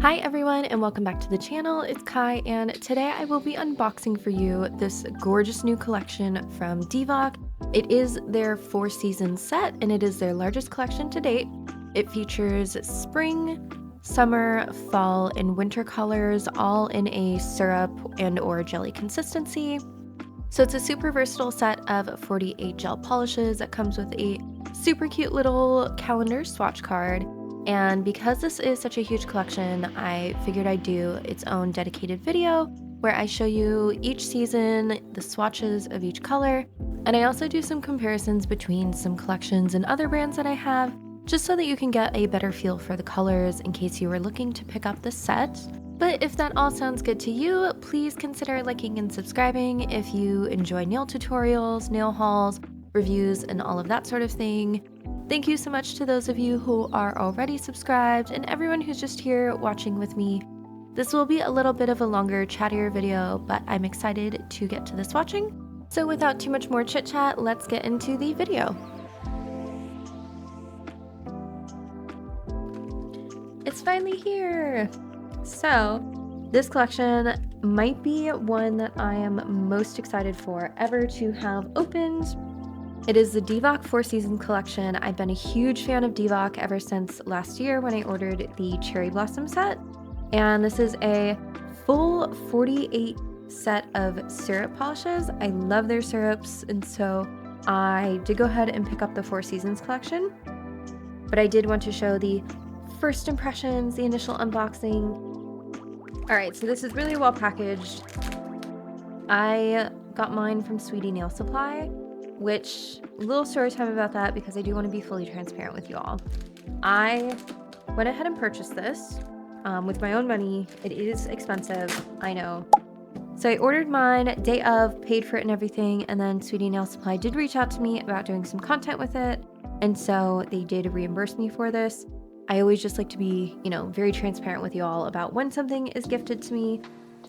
Hi everyone and welcome back to the channel. It's Kai and today I will be unboxing for you this gorgeous new collection from DVOK. It is their 4-season set and it is their largest collection to date. It features spring, summer, fall, and winter colors all in a syrup and or jelly consistency. So it's a super versatile set of 48 gel polishes that comes with a super cute little calendar swatch card. And because this is such a huge collection, I figured I'd do its own dedicated video where I show you each season, the swatches of each color, and I also do some comparisons between some collections and other brands that I have, just so that you can get a better feel for the colors in case you were looking to pick up this set. But if that all sounds good to you, please consider liking and subscribing if you enjoy nail tutorials, nail hauls, reviews, and all of that sort of thing. Thank you so much to those of you who are already subscribed and everyone who's just here watching with me. This will be a little bit of a longer, chattier video, but I'm excited to get to the swatching. So without too much more chit chat, let's get into the video. It's finally here! So, this collection might be one that I am most excited for ever to have opened. It is the DVOK 4-season collection. I've been a huge fan of DVOK ever since last year when I ordered the Cherry Blossom set. And this is a full 48 set of syrup polishes. I love their syrups, and so I did go ahead and pick up the 4 Seasons collection. But I did want to show the first impressions, the initial unboxing. Alright, so this is really well packaged. I got mine from Sweetie Nail Supply, which, little story time about that because I do want to be fully transparent with you all. I went ahead and purchased this with my own money. It is expensive, I know. So I ordered mine day of, paid for it and everything, and then Sweetie Nail Supply did reach out to me about doing some content with it, and so they did reimburse me for this. I always just like to be, very transparent with you all about when something is gifted to me.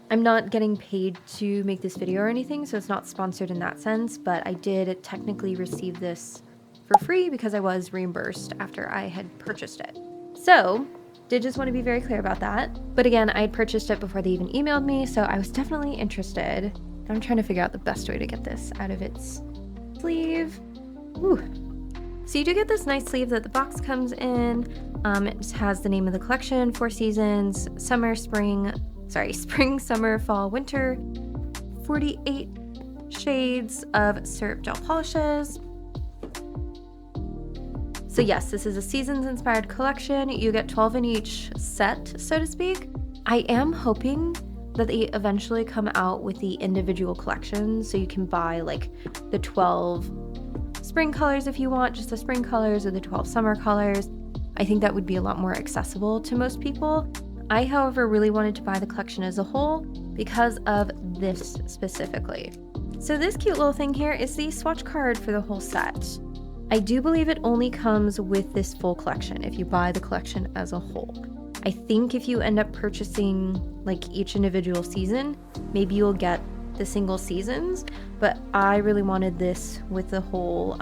I'm not getting paid to make this video or anything, so it's not sponsored in that sense, but I did technically receive this for free because I was reimbursed after I had purchased it. So, did just want to be very clear about that. But again, I had purchased it before they even emailed me, so I was definitely interested. I'm trying to figure out the best way to get this out of its sleeve. Ooh. So you do get this nice sleeve that the box comes in. It has the name of the collection, 4 seasons, spring, summer, fall, winter, 48 shades of syrup gel polishes. So yes, this is a seasons inspired collection. You get 12 in each set, so to speak. I am hoping that they eventually come out with the individual collections, so you can buy like the 12 spring colors if you want, just the spring colors, or the 12 summer colors. I think that would be a lot more accessible to most people. I, however, really wanted to buy the collection as a whole because of this specifically. So this cute little thing here is the swatch card for the whole set. I do believe it only comes with this full collection if you buy the collection as a whole. I think if you end up purchasing like each individual season, maybe you'll get the single seasons, but I really wanted this with the whole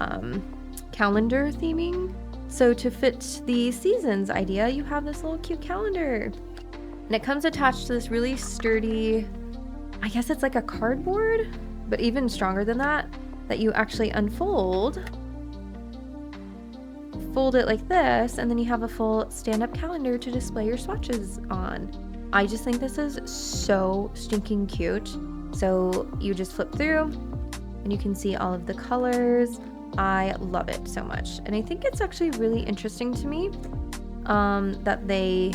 calendar theming. So to fit the seasons idea, you have this little cute calendar. And it comes attached to this really sturdy, I guess it's like a cardboard, but even stronger than that you actually unfold. Fold it like this, and then you have a full stand-up calendar to display your swatches on. I just think this is so stinking cute. So you just flip through, and you can see all of the colors. I love it so much. And I think it's actually really interesting to me that they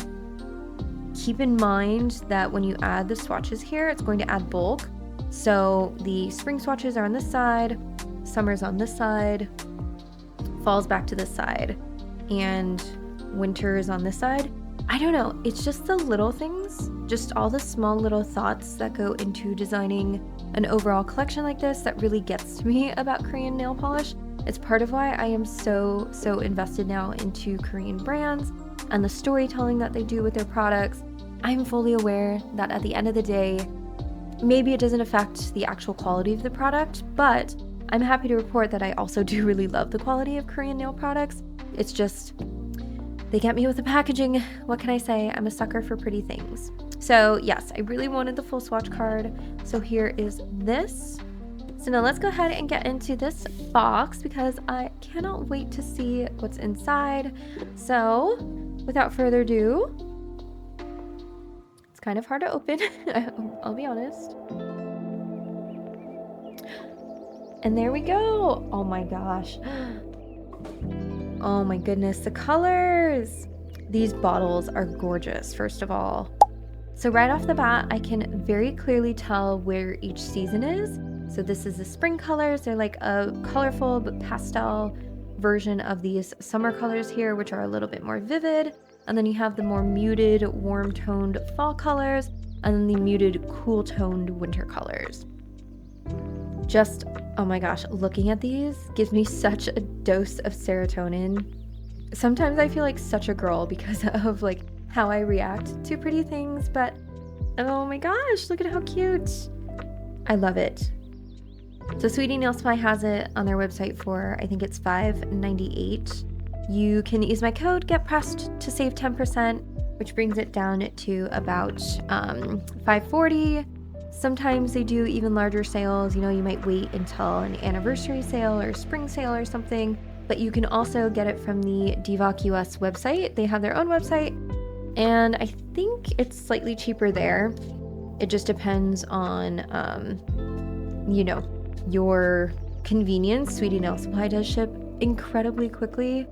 keep in mind that when you add the swatches here, it's going to add bulk. So the spring swatches are on this side, summer's on this side, fall's back to this side, and winter is on this side. I don't know, it's just the little things, just all the small little thoughts that go into designing an overall collection like this that really gets to me about Korean nail polish. It's part of why I am so invested now into Korean brands and the storytelling that they do with their products. I'm fully aware that at the end of the day, maybe it doesn't affect the actual quality of the product, but I'm happy to report that I also do really love the quality of Korean nail products. It's just They get me with the packaging. What can I say? I'm a sucker for pretty things. So yes, I really wanted the full swatch card. So here is this. So now let's go ahead and get into this box because I cannot wait to see what's inside. So without further ado, it's kind of hard to open, I'll be honest. And there we go. Oh my gosh. Oh my goodness, the colors. These bottles are gorgeous, first of all. So right off the bat, I can very clearly tell where each season is. So this is the spring colors. They're like a colorful but pastel version of these summer colors here, which are a little bit more vivid. And then you have the more muted, warm-toned fall colors, and then the muted, cool-toned winter colors. Just, oh my gosh, looking at these gives me such a dose of serotonin. Sometimes I feel like such a girl because of like how I react to pretty things, but oh my gosh, look at how cute. I love it. So Sweetie Nail Supply has it on their website for, I think it's $5.98. You can use my code GetPressed to save 10%, which brings it down to about $5.40. Sometimes they do even larger sales. You know, you might wait until an anniversary sale or spring sale or something, but you can also get it from the DVOK US website. They have their own website, and I think it's slightly cheaper there. It just depends on, you know, your convenience. Sweetie Nail Supply does ship incredibly quickly.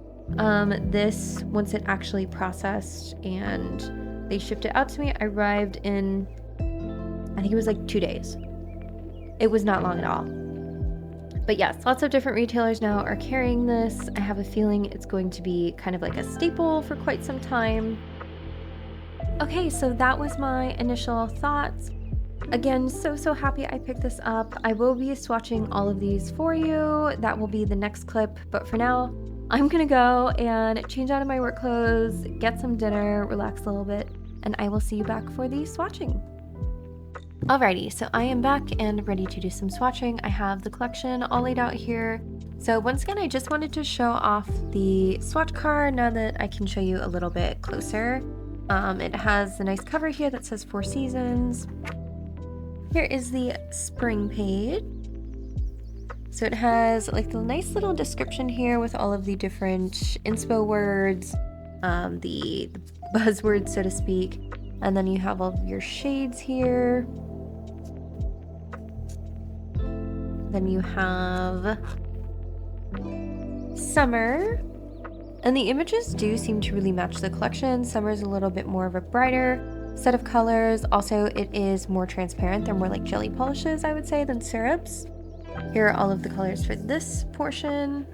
This, once it actually processed and they shipped it out to me, arrived in, I think it was like 2 days. It was not long at all. But yes, lots of different retailers now are carrying this. I have a feeling it's going to be kind of like a staple for quite some time. Okay, so that was my initial thoughts. Again, so happy I picked this up. I will be swatching all of these for you. That will be the next clip, but for now, I'm gonna go and change out of my work clothes, get some dinner, relax a little bit, and I will see you back for the swatching. Alrighty, so I am back and ready to do some swatching. I have the collection all laid out here. So once again, I just wanted to show off the swatch card now that I can show you a little bit closer. It has the nice cover here that says 4 seasons. Here is the spring page. So it has like the nice little description here with all of the different inspo words, the buzzwords, so to speak. And then you have all of your shades here. Then you have summer. And the images do seem to really match the collection. Summer is a little bit more of a brighter set of colors. Also, it is more transparent. They're more like jelly polishes, I would say, than syrups. Here are all of the colors for this portion.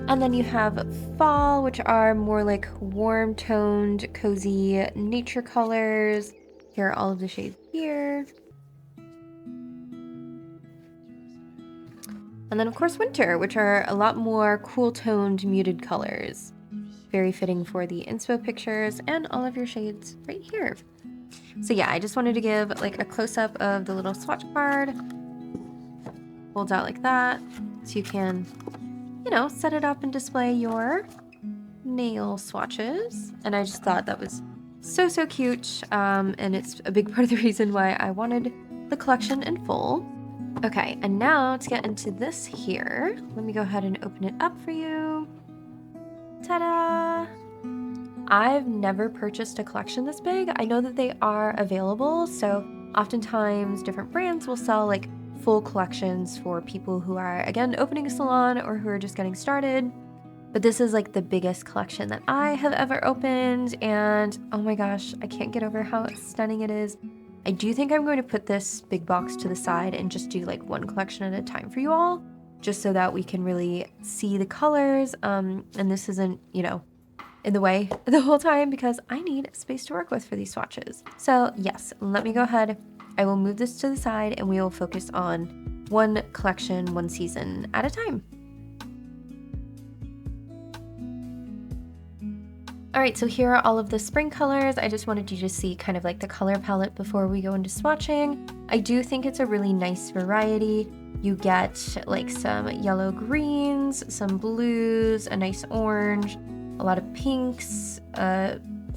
And then you have fall, which are more like warm-toned, cozy nature colors. Here are all of the shades here. And then, of course, winter, which are a lot more cool-toned, muted colors. Very fitting for the inspo pictures and all of your shades right here. So yeah, I just wanted to give like a close-up of the little swatch card. Folds out like that, so you can, you know, set it up and display your nail swatches. And I just thought that was so cute, and it's a big part of the reason why I wanted the collection in full. Okay, and now to get into this here, let me go ahead and open it up for you. Ta-da! I've never purchased a collection this big. I know that they are available, so oftentimes different brands will sell like full collections for people who are, again, opening a salon or who are just getting started. But this is like the biggest collection that I have ever opened, and oh my gosh, I can't get over how stunning it is. I do think I'm going to put this big box to the side and just do like one collection at a time for you all, just so that we can really see the colors, and this isn't, you know, in the way the whole time because I need space to work with for these swatches. So yes, let me go ahead. I will move this to the side and we will focus on one collection, one season at a time. All right, so here are all of the spring colors. I just wanted you to see kind of like the color palette before we go into swatching. I do think it's a really nice variety. You get like some yellow greens, some blues, a nice orange, a lot of pinks,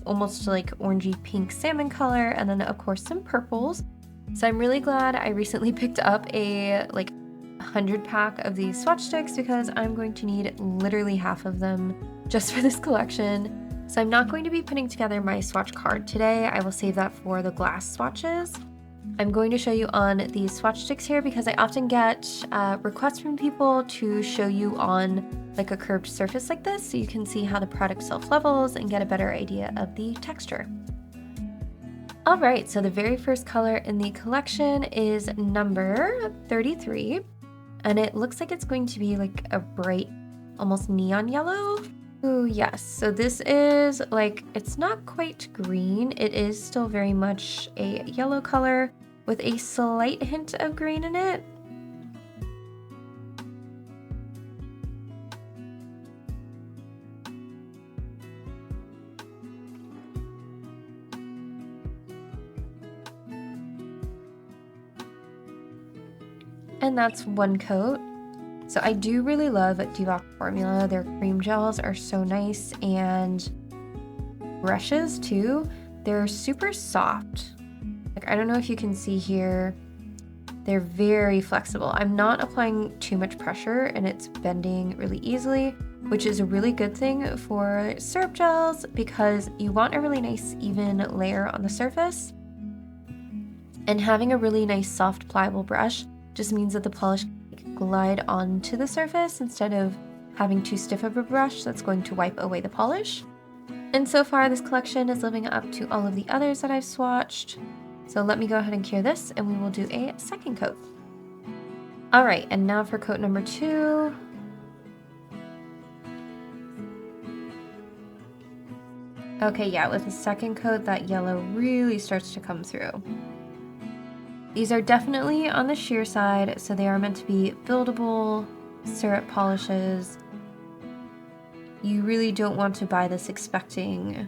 almost like orangey pink salmon color, and then of course some purples. So I'm really glad I recently picked up a like 100 pack of these swatch sticks because I'm going to need literally half of them just for this collection. So I'm not going to be putting together my swatch card today. I will save that for the glass swatches. I'm going to show you on these swatch sticks here because I often get requests from people to show you on like a curved surface like this so you can see how the product self-levels and get a better idea of the texture. All right, so the very first color in the collection is number 33, and it looks like it's going to be like a bright, almost neon yellow. Ooh, yes, so this is like, it's not quite green. It is still very much a yellow color with a slight hint of green in it. And that's one coat. So I do really love DVOK formula. Their cream gels are so nice, and brushes too. They're super soft. Like, I don't know if you can see here, they're very flexible. I'm not applying too much pressure and it's bending really easily, which is a really good thing for syrup gels because you want a really nice even layer on the surface. And having a really nice soft pliable brush just means that the polish can glide onto the surface instead of having too stiff of a brush that's going to wipe away the polish. And so far this collection is living up to all of the others that I've swatched. So let me go ahead and cure this and we will do a second coat. All right, and now for coat number 2. Okay, yeah, with the second coat, that yellow really starts to come through. These are definitely on the sheer side, so they are meant to be buildable syrup polishes. You really don't want to buy this expecting,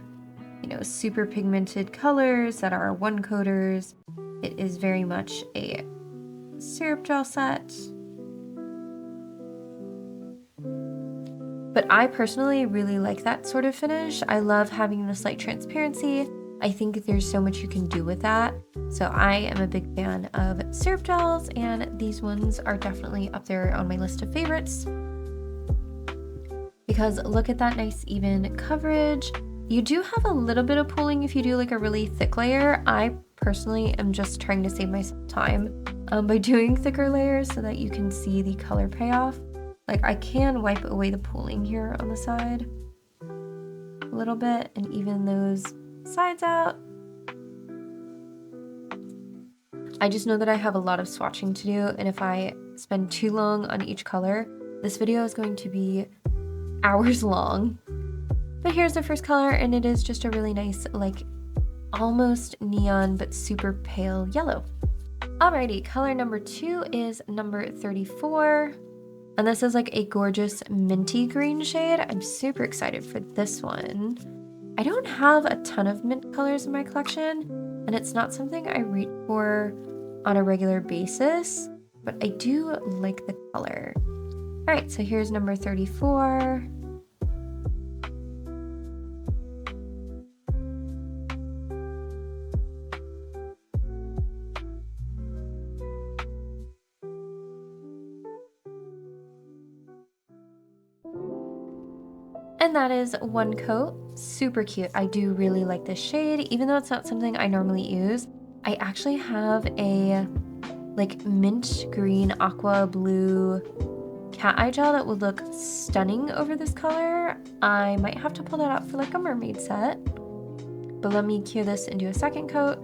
you know, super pigmented colors that are one coaters. It is very much a syrup gel set. But I personally really like that sort of finish. I love having the slight transparency. I think there's so much you can do with that. So I am a big fan of syrup gels, and these ones are definitely up there on my list of favorites. Because look at that nice even coverage. You do have a little bit of pooling if you do like a really thick layer. I personally am just trying to save myself time by doing thicker layers so that you can see the color payoff. Like, I can wipe away the pooling here on the side a little bit and even those sides out. I just know that I have a lot of swatching to do, and if I spend too long on each color, this video is going to be hours long. But here's the first color, and it is just a really nice, like, almost neon but super pale yellow. Alrighty, color number 2 is number 34. And this is like a gorgeous minty green shade. I'm super excited for this one. I don't have a ton of mint colors in my collection, and it's not something I reach for on a regular basis, but I do like the color. All right, so here's number 34. And that is one coat. Super cute. I do really like this shade, even though it's not something I normally use. I actually have a like mint green aqua blue cat eye gel that would look stunning over this color. I might have to pull that out for like a mermaid set, but let me cure this and do a second coat.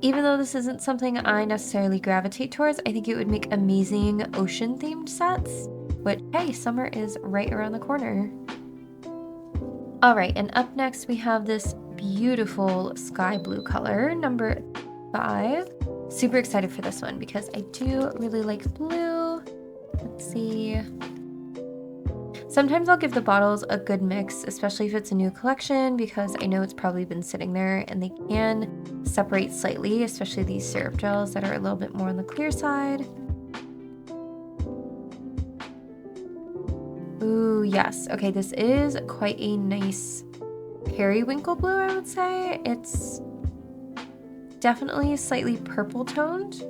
Even though this isn't something I necessarily gravitate towards, I think it would make amazing ocean-themed sets, which, hey, summer is right around the corner. All right, and up next we have this beautiful sky blue color, number 5. Super excited for this one because I do really like blue. Let's see. Sometimes I'll give the bottles a good mix, especially if it's a new collection, because I know it's probably been sitting there and they can separate slightly, especially these syrup gels that are a little bit more on the clear side. Ooh, yes. Okay, this is quite a nice periwinkle blue, I would say. It's definitely slightly purple toned.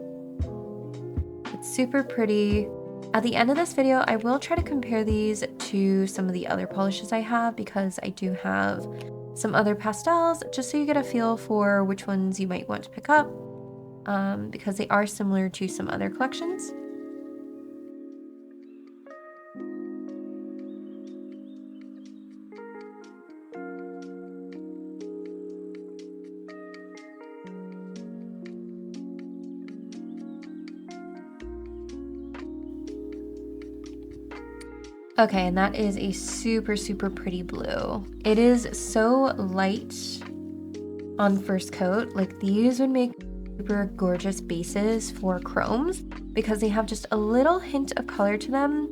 It's super pretty. At the end of this video, I will try to compare these to some of the other polishes I have because I do have some other pastels, just so you get a feel for which ones you might want to pick up, because they are similar to some other collections. Okay, and that is a super, super pretty blue. It is so light on first coat. Like, these would make super gorgeous bases for chromes because they have just a little hint of color to them,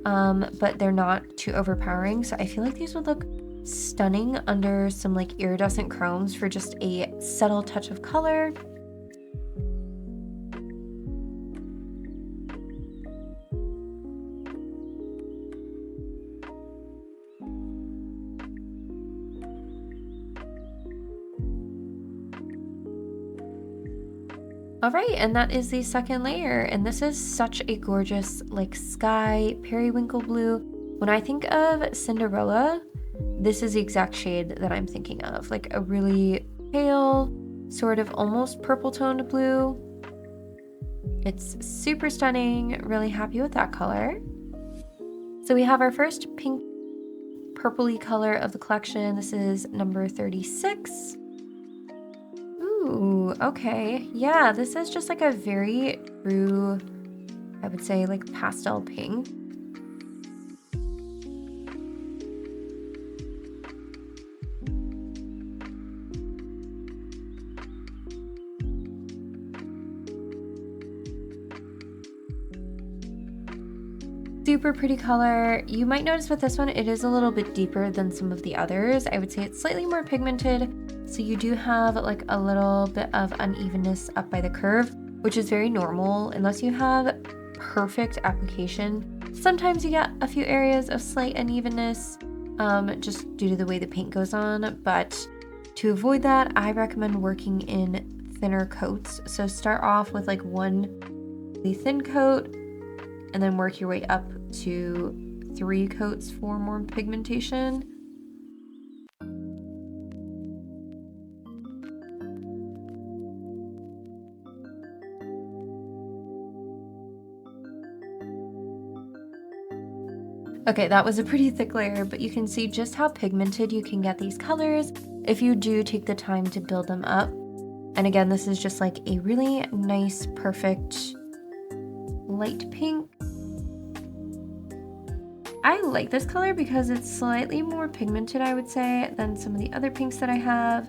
but they're not too overpowering. So I feel like these would look stunning under some like iridescent chromes for just a subtle touch of color. All right, and that is the second layer, and this is such a gorgeous like sky periwinkle blue. When I think of Cinderella, this is the exact shade that I'm thinking of, like a really pale, sort of almost purple toned blue. It's super stunning, really happy with that color. So we have our first pink purpley color of the collection. This is number 36. Ooh, okay. Yeah, this is just like a very true, I would say, like pastel pink. Super pretty color. You might notice with this one, it is a little bit deeper than some of the others. I would say it's slightly more pigmented. So you do have like a little bit of unevenness up by the curve, which is very normal unless you have perfect application. Sometimes you get a few areas of slight unevenness just due to the way the paint goes on. But to avoid that, I recommend working in thinner coats. So start off with like one really thin coat and then work your way up to 3 coats for more pigmentation. Okay, that was a pretty thick layer, but you can see just how pigmented you can get these colors if you do take the time to build them up. And again, this is just like a really nice, perfect light pink. I like this color because it's slightly more pigmented, I would say, than some of the other pinks that I have.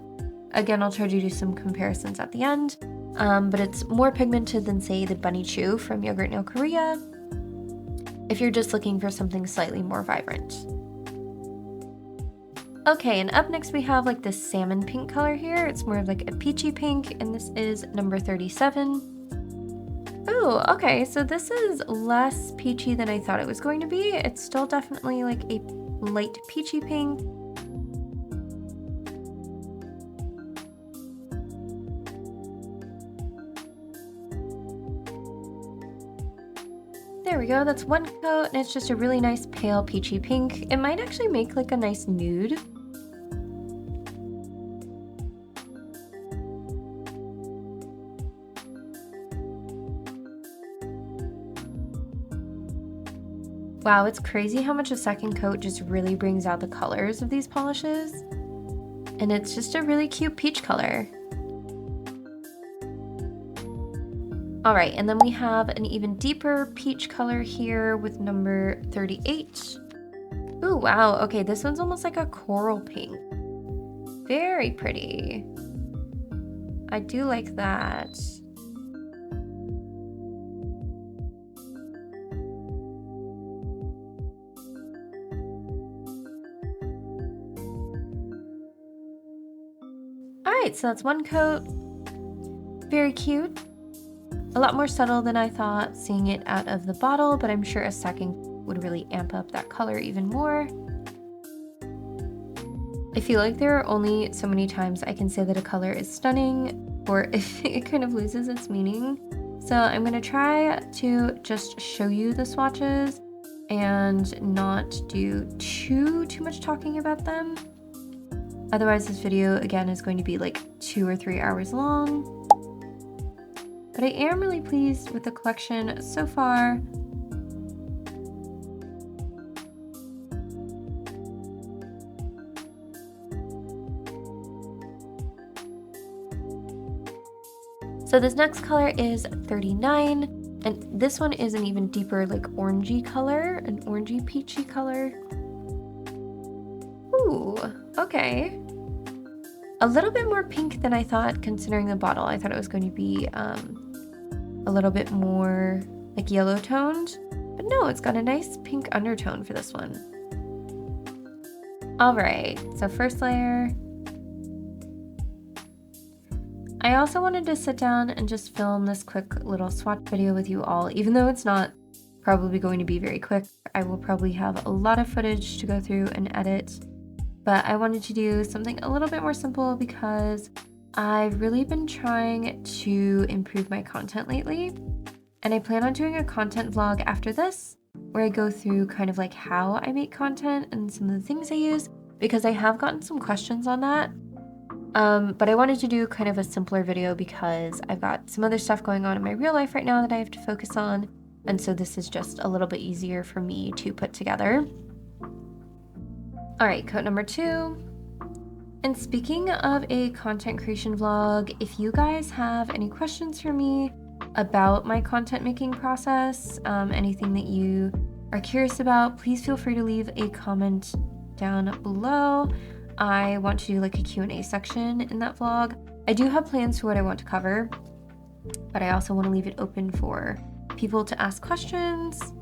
Again, I'll try to do some comparisons at the end, but it's more pigmented than, say, the Bunny Chew from Yogurt Nail Korea, if you're just looking for something slightly more vibrant. Okay, and up next we have like this salmon pink color here. It's more of like a peachy pink, and this is number 37. Oh, okay, so this is less peachy than I thought it was going to be. It's still definitely like a light peachy pink. There we go, that's one coat, and it's just a really nice pale peachy pink. It might actually make like a nice nude. Wow, it's crazy how much a second coat just really brings out the colors of these polishes. And it's just a really cute peach color. All right, and then we have an even deeper peach color here with number 38. Ooh, wow, okay, this one's almost like a coral pink. Very pretty. I do like that. right, so that's one coat. Very cute. A lot more subtle than I thought seeing it out of the bottle, but I'm sure a second would really amp up that color even more. I feel like there are only so many times I can say that a color is stunning or if it kind of loses its meaning. So I'm going to try to just show you the swatches and not do too much talking about them. Otherwise this video again is going to be like 2 or 3 hours long. But I am really pleased with the collection so far. So this next color is 39, and this one is an even deeper like orangey color, an orangey peachy color. Ooh, okay. A little bit more pink than I thought considering the bottle. I thought it was going to be a little bit more like yellow toned, but no, it's got a nice pink undertone for this one. All right, so first layer. I also wanted to sit down and just film this quick little swatch video with you all, even though it's not probably going to be very quick. I will probably have a lot of footage to go through and edit, but I wanted to do something a little bit more simple because I've really been trying to improve my content lately, and I plan on doing a content vlog after this where I go through kind of like how I make content and some of the things I use, because I have gotten some questions on that. But I wanted to do kind of a simpler video because I've got some other stuff going on in my real life right now that I have to focus on, and so this is just a little bit easier for me to put together. All right, coat number 2. And speaking of a content creation vlog, if you guys have any questions for me about my content making process, anything that you are curious about, please feel free to leave a comment down below. I want to do like a Q&A section in that vlog. I do have plans for what I want to cover, but I also want to leave it open for people to ask questions.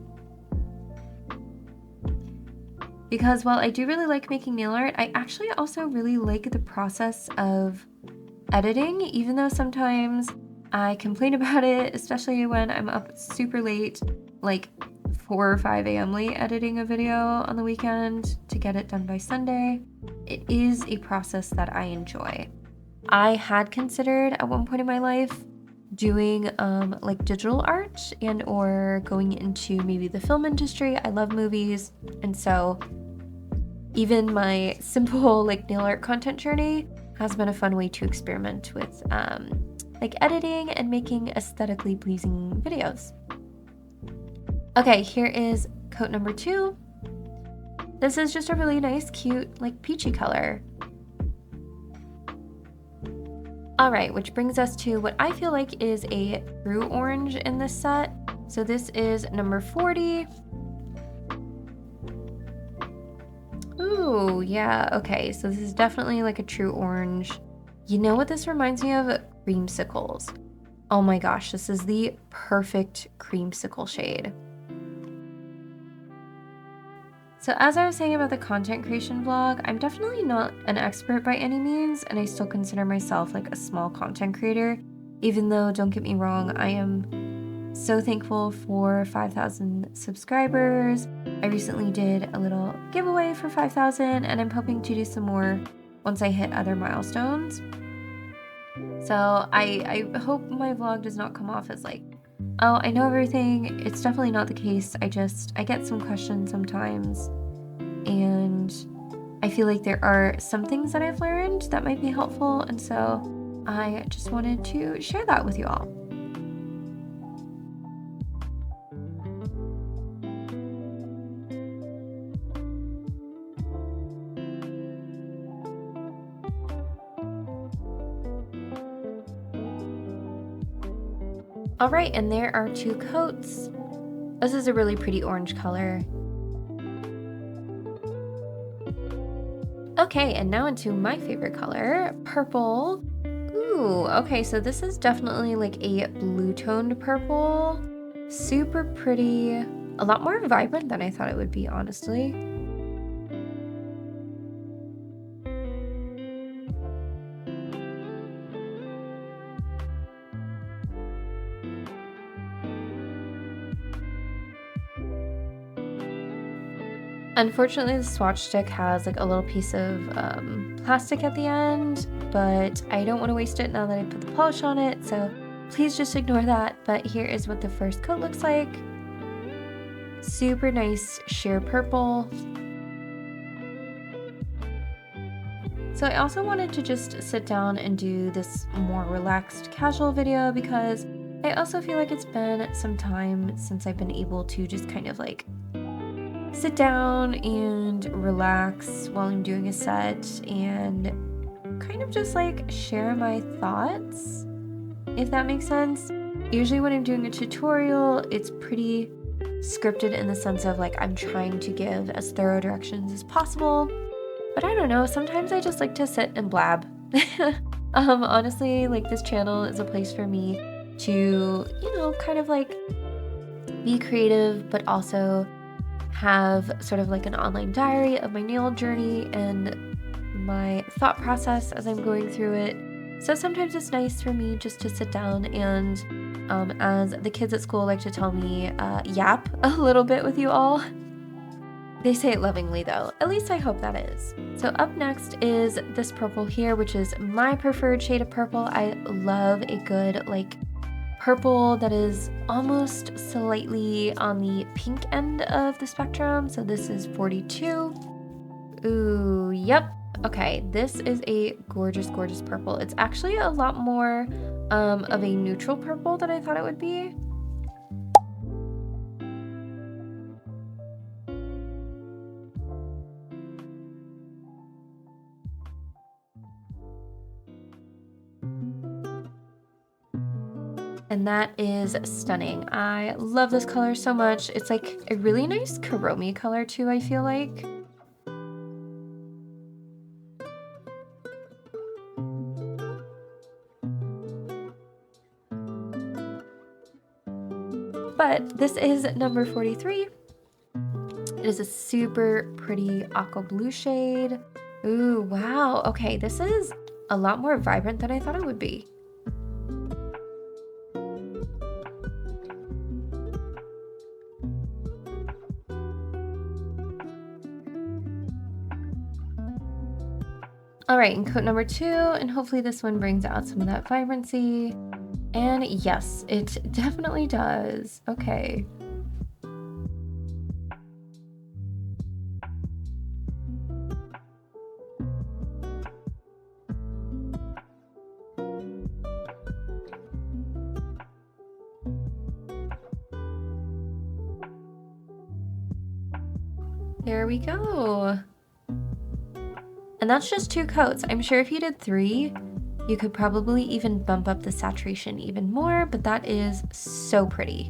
Because while I do really like making nail art, I actually also really like the process of editing, even though sometimes I complain about it, especially when I'm up super late, like 4 or 5 a.m. late editing a video on the weekend to get it done by Sunday. It is a process that I enjoy. I had considered at one point in my life doing like digital art and or going into maybe the film industry. I love movies, and so even my simple like nail art content journey has been a fun way to experiment with like editing and making aesthetically pleasing videos. Okay, here is coat number 2. This is just a really nice, cute, like peachy color. All right, which brings us to what I feel like is a true orange in this set. So this is number 40. Ooh, yeah, okay, so this is definitely like a true orange. You know what this reminds me of? Creamsicles. Oh my gosh, this is the perfect creamsicle shade. So as I was saying about the content creation vlog, I'm definitely not an expert by any means, and I still consider myself like a small content creator, even though, don't get me wrong, I am so thankful for 5,000 subscribers. I recently did a little giveaway for 5,000, and I'm hoping to do some more once I hit other milestones. So I hope my vlog does not come off as like, oh, I know everything. It's definitely not the case. I get some questions sometimes, and I feel like there are some things that I've learned that might be helpful, and so I just wanted to share that with you all. All right, and there are 2 coats. This is a really pretty orange color. Okay, and now into my favorite color, purple. Ooh, okay, so this is definitely like a blue toned purple. Super pretty. A lot more vibrant than I thought it would be, honestly. Unfortunately, the swatch stick has like a little piece of plastic at the end, but I don't want to waste it now that I put the polish on it, so please just ignore that. But here is what the first coat looks like. Super nice sheer purple. So I also wanted to just sit down and do this more relaxed casual video because I also feel like it's been some time since I've been able to just kind of like sit down and relax while I'm doing a set and kind of just like share my thoughts, if that makes sense. Usually when I'm doing a tutorial, it's pretty scripted in the sense of like I'm trying to give as thorough directions as possible, but I don't know, sometimes I just like to sit and blab. Honestly, like this channel is a place for me to, you know, kind of like be creative, but also have sort of like an online diary of my nail journey and my thought process as I'm going through it. So sometimes it's nice for me just to sit down and, as the kids at school like to tell me, yap a little bit with you all. They say it lovingly though, at least I hope that is. So up next is this purple here, which is my preferred shade of purple. I love a good like purple that is almost slightly on the pink end of the spectrum. So this is 42. Ooh, yep. Okay, this is a gorgeous, gorgeous purple. It's actually a lot more of a neutral purple than I thought it would be. And that is stunning. I love this color so much. It's like a really nice Karomi color too, I feel like. But this is number 43. It is a super pretty aqua blue shade. Ooh, wow. Okay, this is a lot more vibrant than I thought it would be. All right, and coat number 2, and hopefully this one brings out some of that vibrancy. And yes, it definitely does. Okay. There we go. And that's just 2 coats. I'm sure if you did 3, you could probably even bump up the saturation even more, but that is so pretty.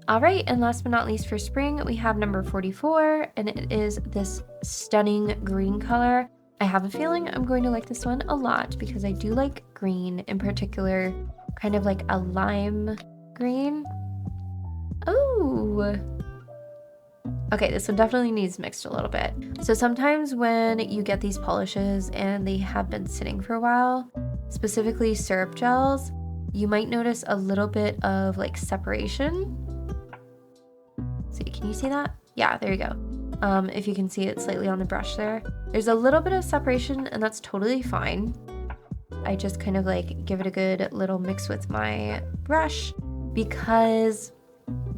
All right, and last but not least for spring, we have number 44, and it is this stunning green color. I have a feeling I'm going to like this one a lot because I do like green in particular, kind of like a lime green. Oh, okay, this one definitely needs mixed a little bit. So sometimes when you get these polishes and they have been sitting for a while, specifically syrup gels, you might notice a little bit of like separation. See, can you see that? Yeah, there you go. If you can see it slightly on the brush there. There's a little bit of separation and that's totally fine. I just kind of like give it a good little mix with my brush because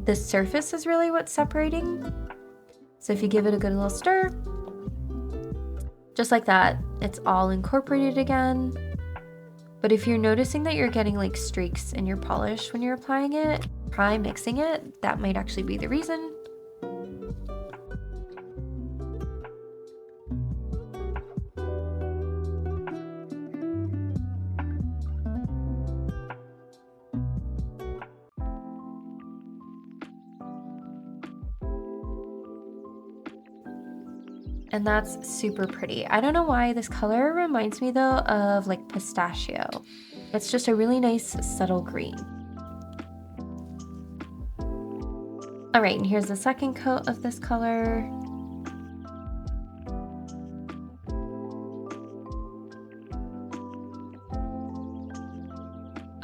the surface is really what's separating. So if you give it a good little stir, just like that, it's all incorporated again. But if you're noticing that you're getting like streaks in your polish when you're applying it, try mixing it. That might actually be the reason. And that's super pretty. I don't know why this color reminds me though of like pistachio. It's just a really nice subtle green. All right, and here's the second coat of this color.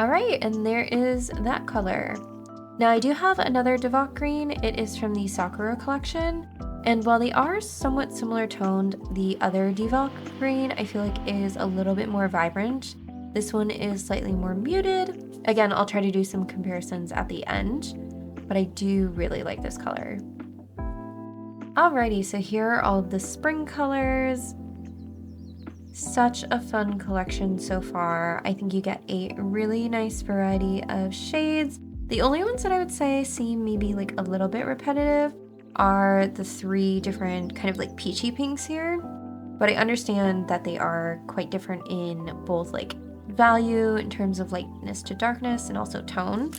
All right, and there is that color. Now I do have another DVOK green. It is from the Sakura collection. And while they are somewhat similar toned, the other DVOK green I feel like is a little bit more vibrant. This one is slightly more muted. Again, I'll try to do some comparisons at the end, but I do really like this color. Alrighty, so here are all of the spring colors. Such a fun collection so far. I think you get a really nice variety of shades. The only ones that I would say seem maybe like a little bit repetitive are the 3 different kind of like peachy pinks here, but I understand that they are quite different in both like value in terms of lightness to darkness and also tone.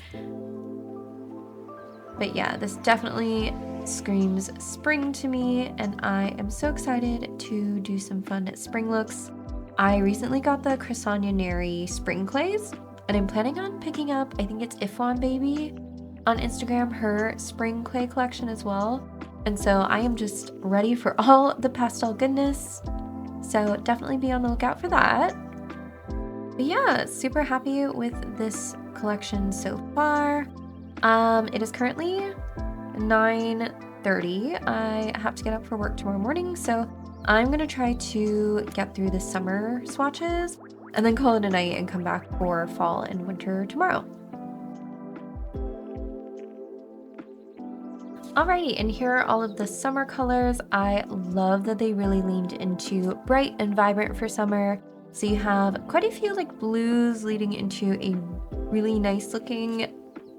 But yeah, this definitely screams spring to me, and I am so excited to do some fun spring looks. I recently got the Croissant spring clays, and I'm planning on picking up, I think it's Ifwan Baby on Instagram, her spring clay collection as well. And so I am just ready for all the pastel goodness. So definitely be on the lookout for that. But yeah, super happy with this collection so far. It is currently 9:30. I have to get up for work tomorrow morning, so I'm gonna try to get through the summer swatches and then call it a night and come back for fall and winter tomorrow. Alrighty, and here are all of the summer colors. I love that they really leaned into bright and vibrant for summer. So you have quite a few like blues leading into a really nice looking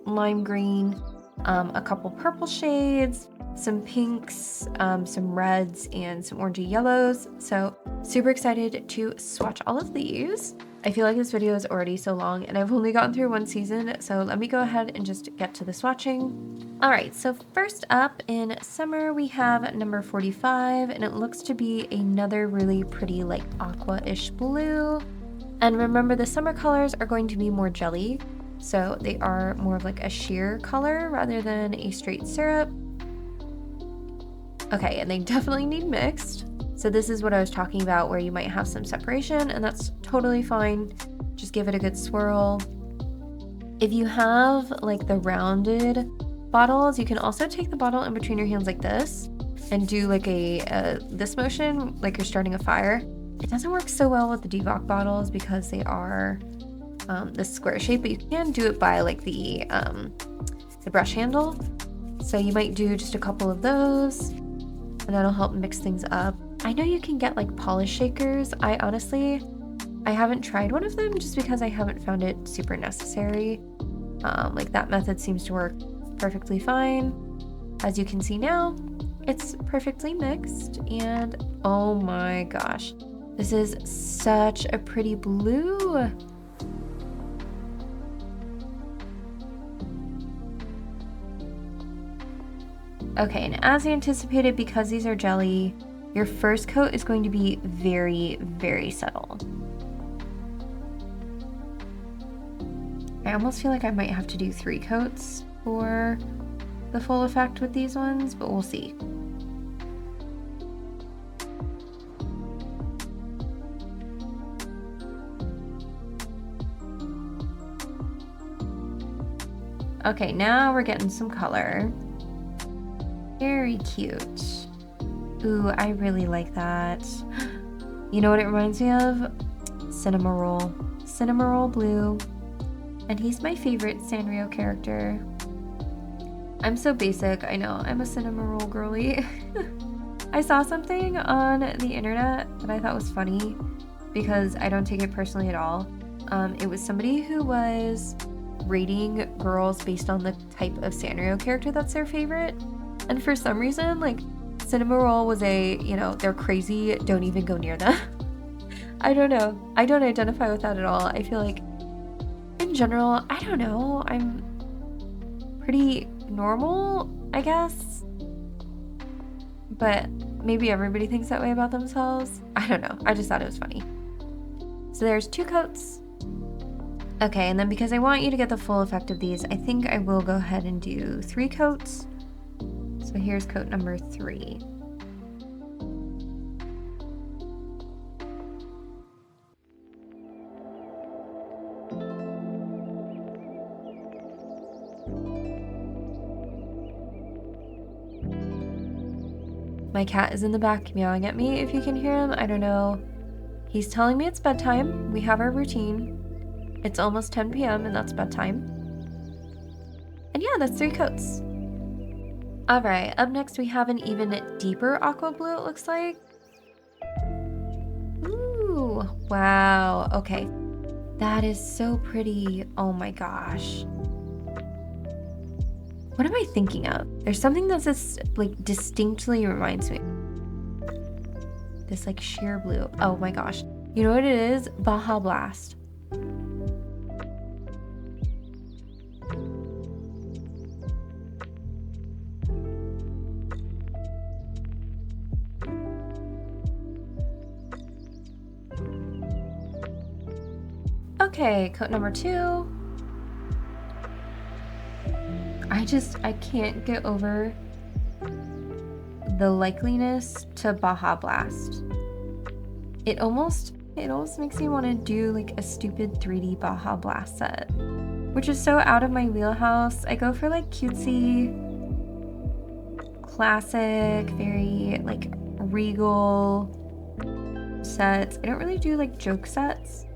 lime green, a couple purple shades, some pinks, some reds, and some orangey yellows. So super excited to swatch all of these. I feel like this video is already so long and I've only gotten through 1 season, so let me go ahead and just get to the swatching. All right, so first up in summer, we have number 45, and it looks to be another really pretty like aqua-ish blue. And remember, the summer colors are going to be more jelly, so they are more of like a sheer color rather than a straight syrup. Okay, and they definitely need mixed. So this is what I was talking about, where you might have some separation, and that's totally fine. Just give it a good swirl. If you have like the rounded bottles, you can also take the bottle in between your hands like this and do like this motion like you're starting a fire. It doesn't work so well with the DVOK bottles because they are this square shape, but you can do it by like the brush handle. So you might do just a couple of those, and that'll help mix things up. I know you can get like polish shakers. I haven't tried one of them just because I haven't found it super necessary. Like that method seems to work perfectly fine. As you can see now, it's perfectly mixed, and oh my gosh, this is such a pretty blue. Okay, and as anticipated, because these are jelly, your first coat is going to be very, very subtle. I almost feel like I might have to do 3 coats for the full effect with these ones, but we'll see. Okay, now we're getting some color. Very cute. Ooh, I really like that. You know what it reminds me of? Cinnamoroll. Cinnamoroll blue. And he's my favorite Sanrio character. I'm so basic, I know. I'm a Cinnamoroll girly. I saw something on the internet that I thought was funny because I don't take it personally at all. It was somebody who was rating girls based on the type of Sanrio character that's their favorite. And for some reason, like, Cinnamoroll was they're crazy, don't even go near them. I don't know. I don't identify with that at all. I feel like, in general, I don't know, I'm pretty normal, I guess. But maybe everybody thinks that way about themselves. I don't know. I just thought it was funny. So there's 2 coats. Okay, and then because I want you to get the full effect of these, I think I will go ahead and do 3 coats. So here's coat number 3. My cat is in the back meowing at me if you can hear him. I don't know. He's telling me it's bedtime. We have our routine. It's almost 10 p.m. and that's bedtime. And yeah, that's 3 coats. All right, up next we have an even deeper aqua blue, it looks like. Ooh, wow, okay. That is so pretty. Oh my gosh. What am I thinking of? There's something that's just like distinctly reminds me. This like sheer blue. Oh my gosh. You know what it is? Baja Blast. Okay, coat number 2. I can't get over the likeliness to Baja Blast. It almost makes me want to do like a stupid 3D Baja Blast set, which is so out of my wheelhouse. I go for like cutesy, classic, very like regal sets. I don't really do like joke sets.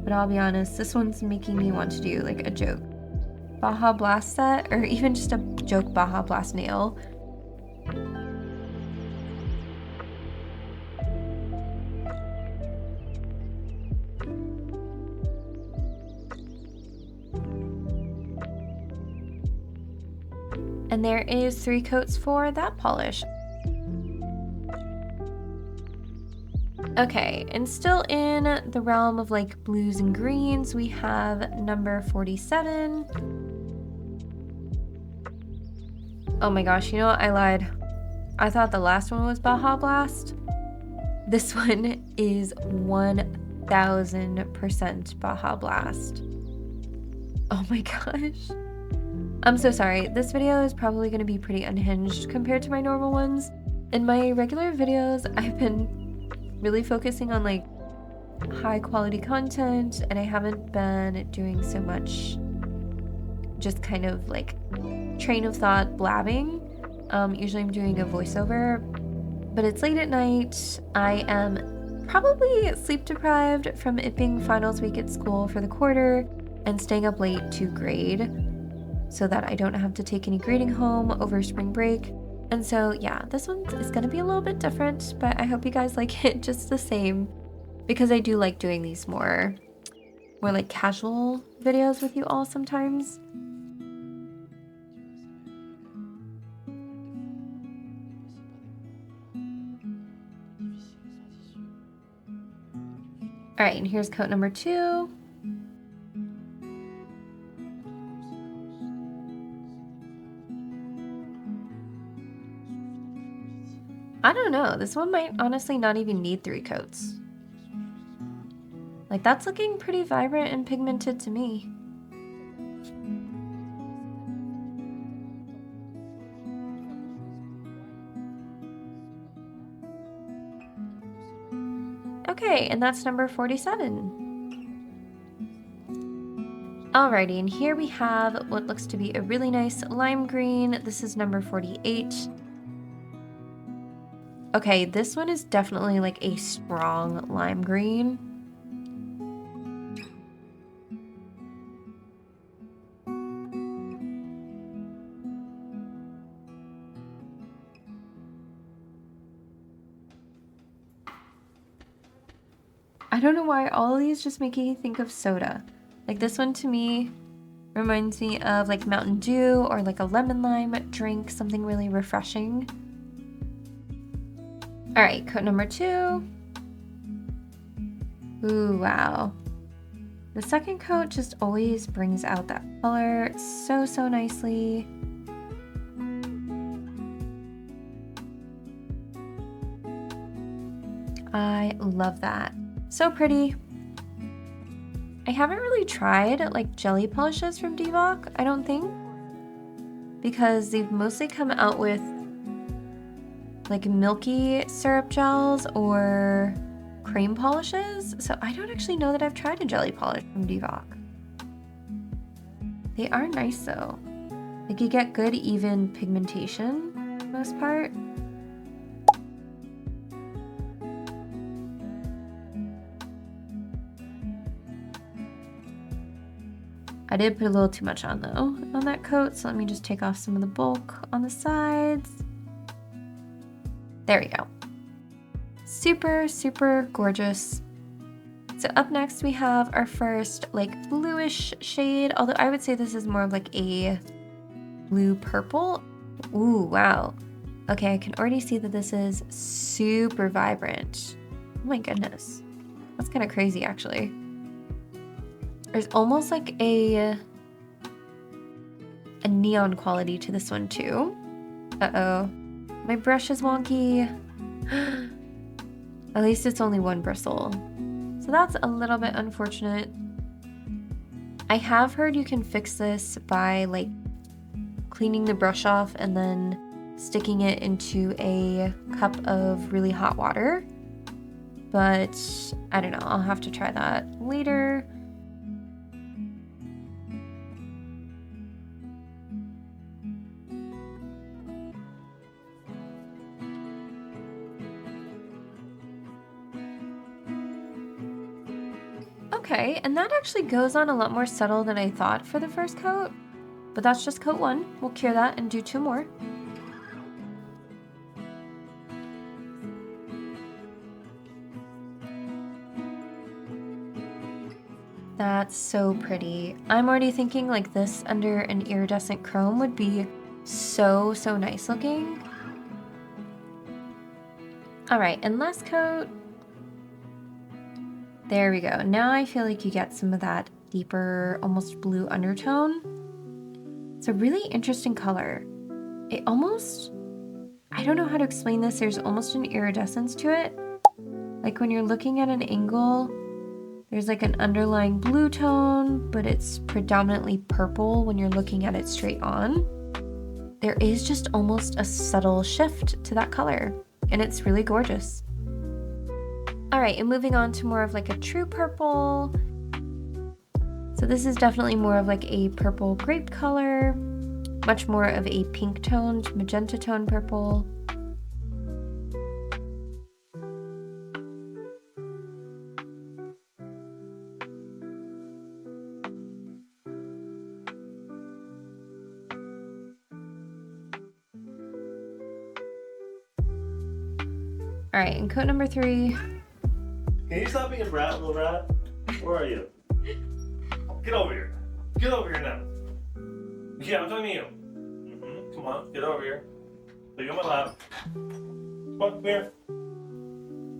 But I'll be honest, this one's making me want to do like a joke Baja Blast set, or even just a joke Baja Blast nail. And there is 3 coats for that polish. Okay, and still in the realm of like blues and greens, we have number 47. Oh my gosh, you know what? I lied. I thought the last one was Baja Blast. This one is 1000% Baja Blast. Oh my gosh. I'm so sorry. This video is probably going to be pretty unhinged compared to my normal ones. In my regular videos, I've been really focusing on like high quality content, and I haven't been doing so much just kind of like train of thought blabbing. Usually I'm doing a voiceover, but it's late at night. I am probably sleep deprived from it being finals week at school for the quarter and staying up late to grade so that I don't have to take any grading home over spring break. And so yeah, this one is gonna be a little bit different, but I hope you guys like it just the same, because I do like doing these more like casual videos with you all sometimes. All right, and here's coat number 2. I don't know, this one might honestly not even need 3 coats. Like, that's looking pretty vibrant and pigmented to me. Okay, and that's number 47. Alrighty, and here we have what looks to be a really nice lime green. This is number 48. Okay, this one is definitely like a strong lime green. I don't know why all of these just make me think of soda. Like this one to me reminds me of like Mountain Dew or like a lemon lime drink, something really refreshing. All right, coat number 2. Ooh, wow. The second coat just always brings out that color so nicely. I love that. So pretty. I haven't really tried like jelly polishes from DVOK, I don't think, because they've mostly come out with like milky syrup gels or cream polishes, so I don't actually know that I've tried a jelly polish from DVOK. They are nice though. Like you get good even pigmentation. the most part. I did put a little too much on though on that coat, so let me just take off some of the bulk on the sides. There we go. Super, super gorgeous. So up next we have our first like bluish shade, although I would say this is more of like a blue purple. Ooh, wow. Okay, I can already see that this is super vibrant. Oh my goodness. That's kind of crazy actually. There's almost like a neon quality to this one too. Uh-oh. My brush is wonky. At least it's only one bristle. So that's a little bit unfortunate. I have heard you can fix this by like cleaning the brush off and then sticking it into a cup of really hot water. But I don't know, I'll have to try that later. Okay, and that actually goes on a lot more subtle than I thought for the first coat, but that's just coat 1. We'll cure that and do 2 more. That's so pretty. I'm already thinking like this under an iridescent chrome would be so, so nice looking. All right, and last coat. There we go. Now I feel like you get some of that deeper, almost blue undertone. It's a really interesting color. It almost, I don't know how to explain this. There's almost an iridescence to it. Like when you're looking at an angle, there's like an underlying blue tone, but it's predominantly purple when you're looking at it straight on. There is just almost a subtle shift to that color, and it's really gorgeous. All right, and moving on to more of like a true purple. So this is definitely more of like a purple grape color, much more of a pink toned, magenta tone purple. All right, and coat number 3. Can you stop being a brat, little rat? Where are you? Get over here. Get over here now. Yeah, I'm talking to you. Come on, get over here. So you on my lap. Come on, come here.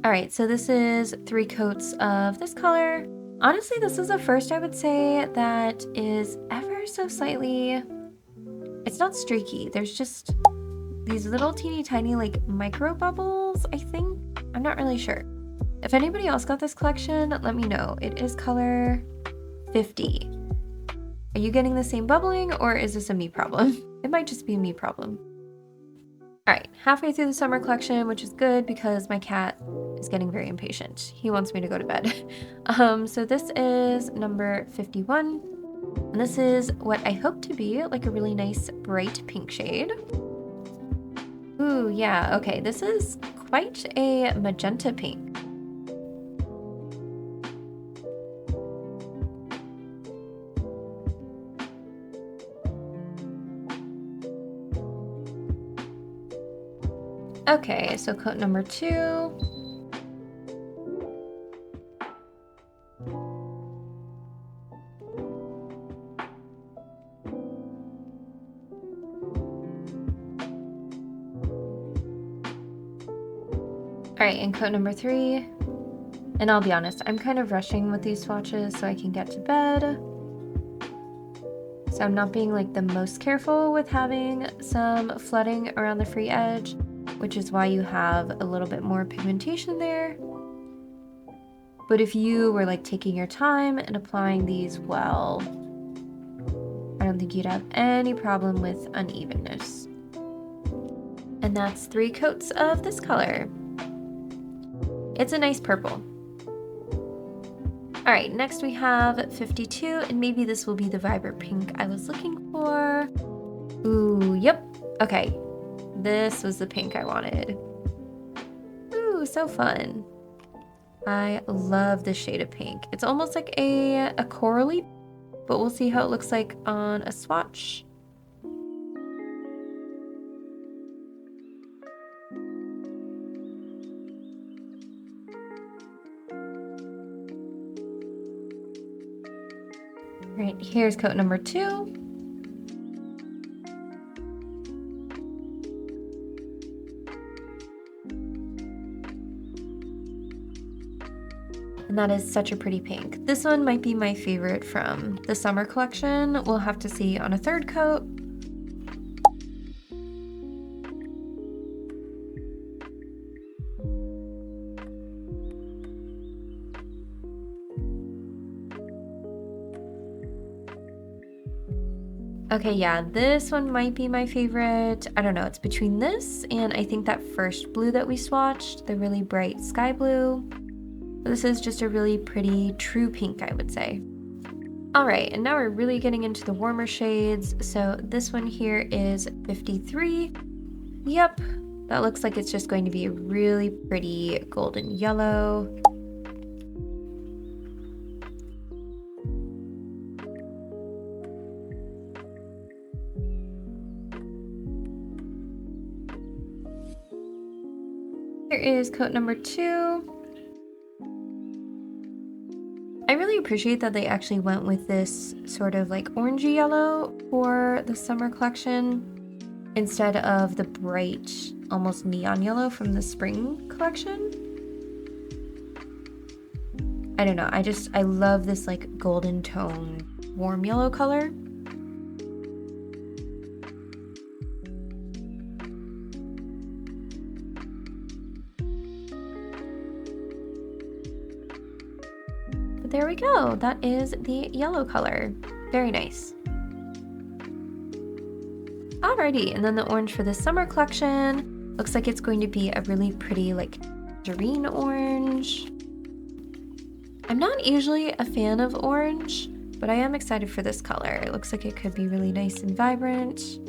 All right, so this is 3 coats of this color. Honestly, this is the first I would say that is ever so slightly, it's not streaky. There's just these little teeny tiny like micro bubbles, I think. I'm not really sure. If anybody else got this collection, let me know. It is color 50. Are you getting the same bubbling or is this a me problem? It might just be a me problem. All right, halfway through the summer collection, which is good because my cat is getting very impatient. He wants me to go to bed. So this is number 51. And this is what I hope to be like a really nice bright pink shade. Ooh, yeah, okay, this is quite a magenta pink. Okay, so coat number 2. All right, and coat number 3. And I'll be honest, I'm kind of rushing with these swatches so I can get to bed. So I'm not being like the most careful with having some flooding around the free edge, which is why you have a little bit more pigmentation there. But if you were like taking your time and applying these well, I don't think you'd have any problem with unevenness. And that's 3 coats of this color. It's a nice purple. All right, next we have 52, and maybe this will be the vibrant pink I was looking for. Ooh, yep, okay. This was the pink I wanted. Ooh, so fun. I love this shade of pink. It's almost like a corally, but we'll see how it looks like on a swatch. Right, here's coat number 2. And that is such a pretty pink. This one might be my favorite from the summer collection. We'll have to see on a third coat. Okay, yeah, this one might be my favorite. I don't know, it's between this and I think that first blue that we swatched, the really bright sky blue. This is just a really pretty true pink, I would say. All right, and now we're really getting into the warmer shades. So this one here is 53. Yep, that looks like it's just going to be a really pretty golden yellow. Here is coat number 2. I really appreciate that they actually went with this sort of like orangey yellow for the summer collection instead of the bright, almost neon yellow from the spring collection. I don't know, I love this like golden tone, warm yellow color. There we go. That is the yellow color. Very nice. Alrighty, and then the orange for the summer collection. Looks like it's going to be a really pretty like tangerine orange. I'm not usually a fan of orange, but I am excited for this color. It looks like it could be really nice and vibrant.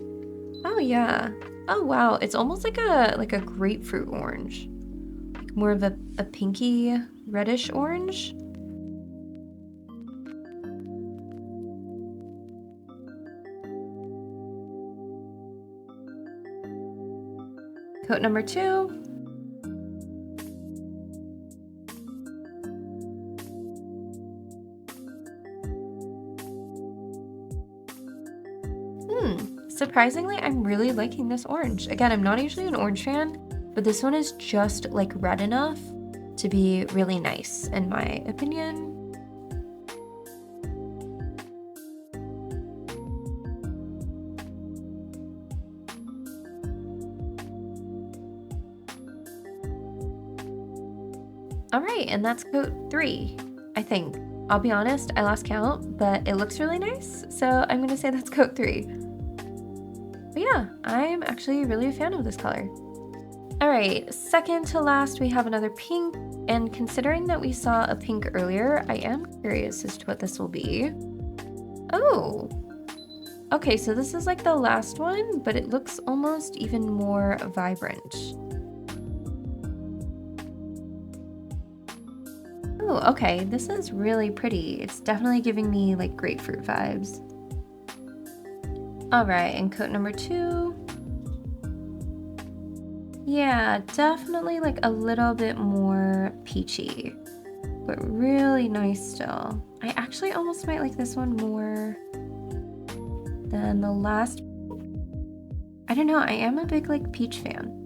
Oh yeah. Oh wow, it's almost like a grapefruit orange. Like more of a pinky reddish orange. Coat number 2. Surprisingly, I'm really liking this orange. Again, I'm not usually an orange fan, but this one is just like red enough to be really nice in my opinion. All right, and that's coat 3, I think. I'll be honest, I lost count, but it looks really nice, so I'm gonna say that's coat 3. But yeah, I'm actually really a fan of this color. All right, second to last, we have another pink, and considering that we saw a pink earlier, I am curious as to what this will be. Oh, okay, so this is like the last one, but it looks almost even more vibrant. Oh, okay, this is really pretty. It's definitely giving me like grapefruit vibes. All right, and coat number 2. Yeah, definitely like a little bit more peachy, but really nice still. I actually almost might like this one more than the last. I don't know, I am a big like peach fan.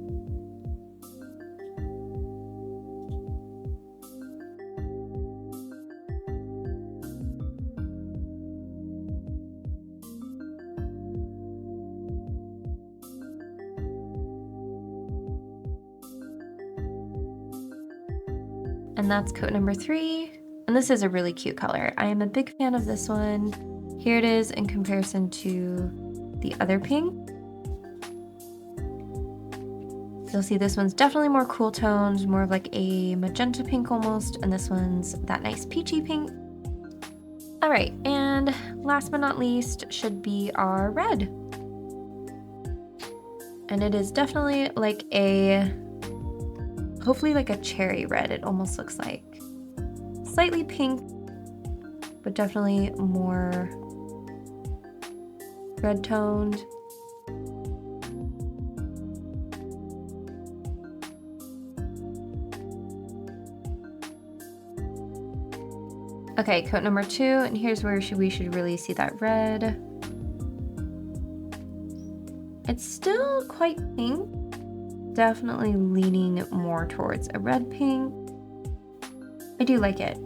And that's coat number 3. And this is a really cute color. I am a big fan of this one. Here it is in comparison to the other pink. You'll see this one's definitely more cool toned, more of like a magenta pink almost, and this one's that nice peachy pink. All right, and last but not least should be our red. And it is definitely like hopefully like a cherry red, it almost looks like. Slightly pink, but definitely more red toned. Okay, coat number 2, and here's where we should really see that red. It's still quite pink, definitely leaning more towards a red pink. I do like it.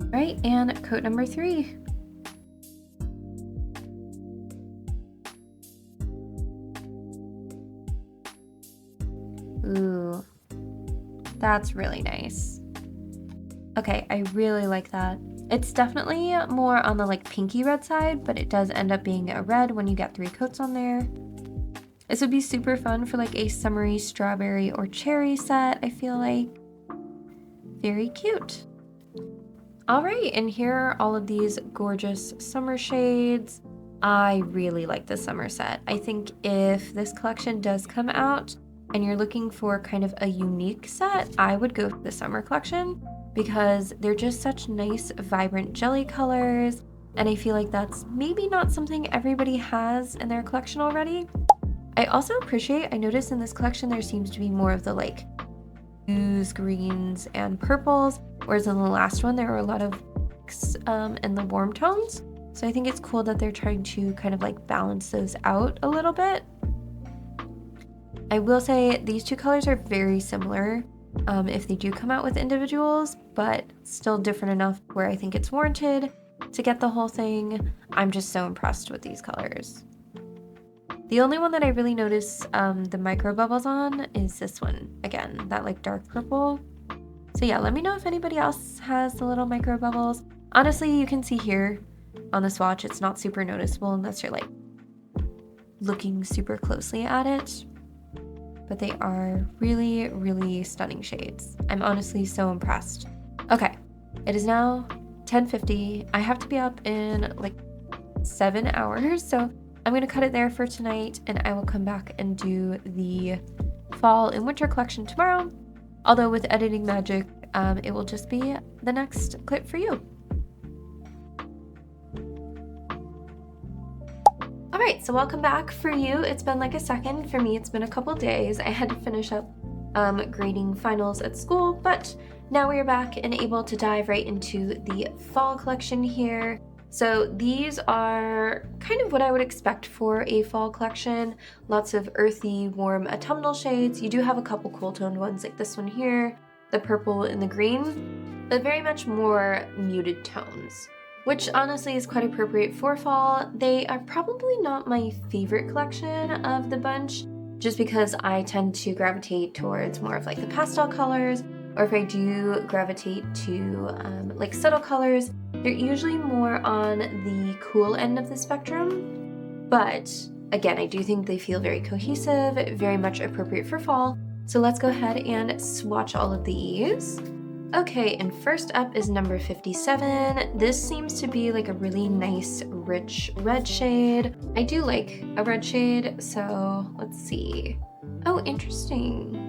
Right, and coat number 3. Ooh, that's really nice. Okay, I really like that. It's definitely more on the like pinky red side, but it does end up being a red when you get 3 coats on there. This would be super fun for like a summery strawberry or cherry set, I feel like. Very cute. All right, and here are all of these gorgeous summer shades. I really like the summer set. I think if this collection does come out and you're looking for kind of a unique set, I would go for the summer collection because they're just such nice, vibrant jelly colors. And I feel like that's maybe not something everybody has in their collection already. I also I noticed in this collection there seems to be more of the like blues, greens, and purples, whereas in the last one there were a lot of in the warm tones. So I think it's cool that they're trying to kind of like balance those out a little bit. I will say these 2 colors are very similar if they do come out with individuals, but still different enough where I think it's warranted to get the whole thing. I'm just so impressed with these colors. The only one that I really notice the micro bubbles on is this one. Again, that like dark purple. So yeah, let me know if anybody else has the little micro bubbles. Honestly, you can see here on the swatch, it's not super noticeable unless you're like looking super closely at it. But they are really, really stunning shades. I'm honestly so impressed. Okay, it is now 10:50. I have to be up in like 7 hours, so I'm gonna cut it there for tonight, and I will come back and do the fall and winter collection tomorrow. Although with editing magic, it will just be the next clip for you. All right, so welcome back. For you, it's been like a second. For me, it's been a couple days. I had to finish up grading finals at school, but now we are back and able to dive right into the fall collection here. So these are kind of what I would expect for a fall collection. Lots of earthy, warm autumnal shades. You do have a couple cool toned ones like this one here, the purple and the green, but very much more muted tones, which honestly is quite appropriate for fall. They are probably not my favorite collection of the bunch, just because I tend to gravitate towards more of like the pastel colors, or if I do gravitate to like subtle colors, they're usually more on the cool end of the spectrum. But again, I do think they feel very cohesive, very much appropriate for fall. So let's go ahead and swatch all of these. Okay, and first up is number 57. This seems to be like a really nice, rich red shade. I do like a red shade, so let's see. Oh, interesting.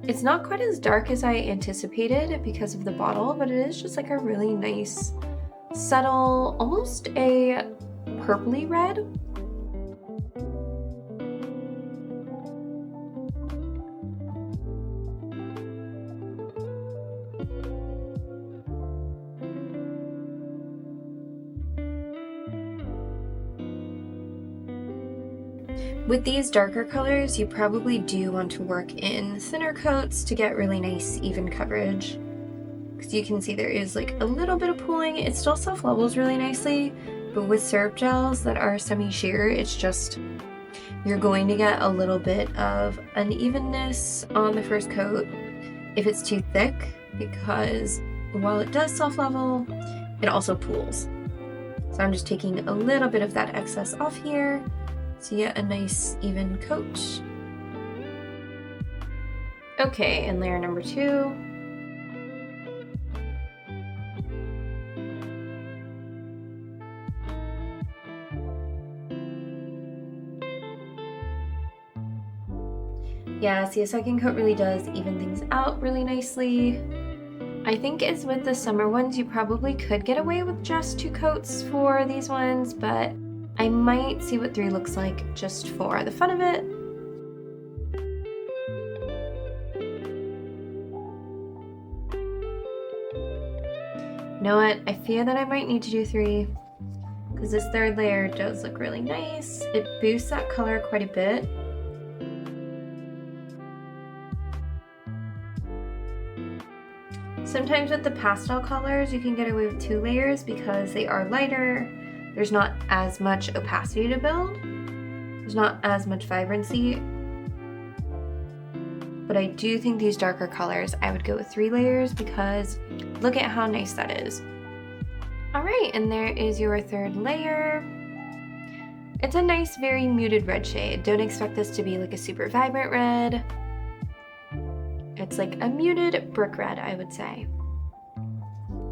It's not quite as dark as I anticipated because of the bottle, but it is just like a really nice, subtle, almost a purpley red. With these darker colors, you probably do want to work in thinner coats to get really nice even coverage. Because you can see there is like a little bit of pooling. It still self-levels really nicely, but with syrup gels that are semi-sheer, it's just, you're going to get a little bit of unevenness on the first coat if it's too thick, because while it does self-level, it also pools. So I'm just taking a little bit of that excess off here, so you get a nice even coat. Okay, and layer number 2. Yeah, see, a second coat really does even things out really nicely. I think as with the summer ones, you probably could get away with just 2 coats for these ones, but I might see what 3 looks like just for the fun of it. You know what? I fear that I might need to do 3 because this 3rd layer does look really nice. It boosts that color quite a bit. Sometimes with the pastel colors, you can get away with 2 layers because they are lighter. There's not as much opacity to build. There's not as much vibrancy. But I do think these darker colors, I would go with 3 layers because look at how nice that is. All right, and there is your 3rd layer. It's a nice, very muted red shade. Don't expect this to be like a super vibrant red. It's like a muted brick red, I would say.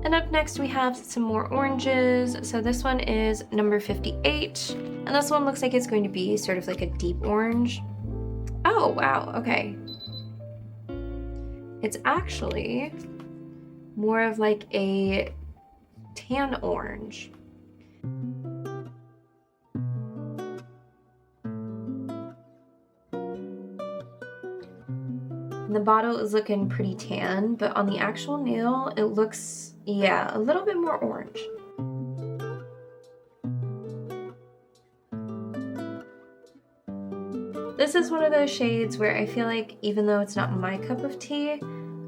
And up next we have some more oranges. So this one is number 58. And this one looks like it's going to be sort of like a deep orange. Oh, wow, okay. It's actually more of like a tan orange. And the bottle is looking pretty tan, but on the actual nail, it looks, yeah, a little bit more orange. This is one of those shades where I feel like even though it's not my cup of tea,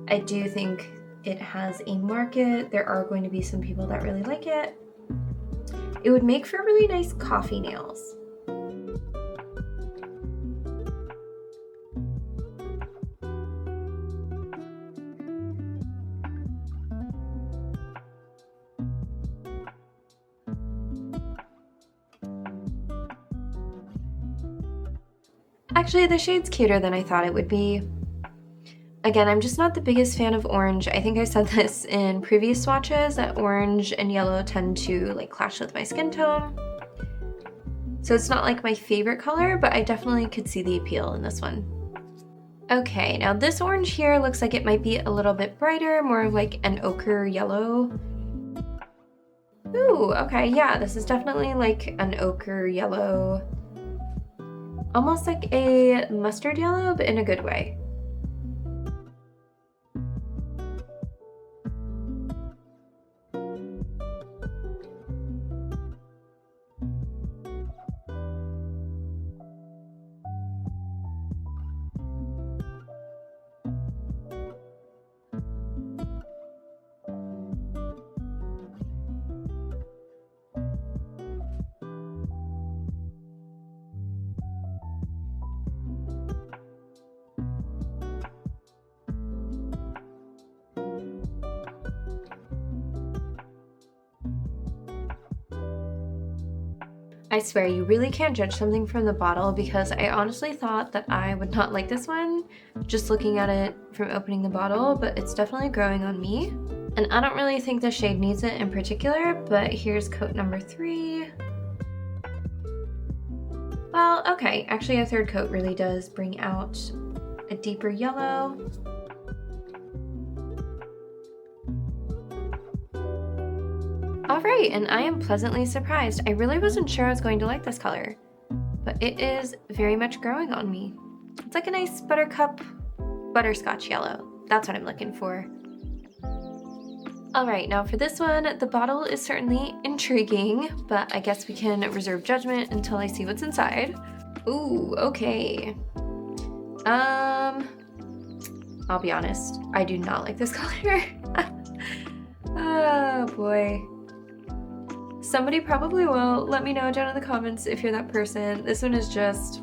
I do think it has a market. There are going to be some people that really like it. It would make for really nice coffee nails. Actually, the shade's cuter than I thought it would be. Again, I'm just not the biggest fan of orange. I think I said this in previous swatches that orange and yellow tend to like clash with my skin tone. So it's not like my favorite color, but I definitely could see the appeal in this one. Okay, now this orange here looks like it might be a little bit brighter, more of like an ochre yellow. Ooh, okay, yeah, this is definitely like an ochre yellow. Almost like a mustard yellow, but in a good way. I swear, you really can't judge something from the bottle because I honestly thought that I would not like this one just looking at it from opening the bottle, but it's definitely growing on me. And I don't really think the shade needs it in particular, but here's coat number 3. Well, okay, actually a 3rd coat really does bring out a deeper yellow. All right, and I am pleasantly surprised. I really wasn't sure I was going to like this color, but it is very much growing on me. It's like a nice buttercup, butterscotch yellow. That's what I'm looking for. All right, now for this one, the bottle is certainly intriguing, but I guess we can reserve judgment until I see what's inside. Ooh, okay. I'll be honest, I do not like this color. Oh boy. Somebody probably will. Let me know down in the comments if you're that person. This one is just...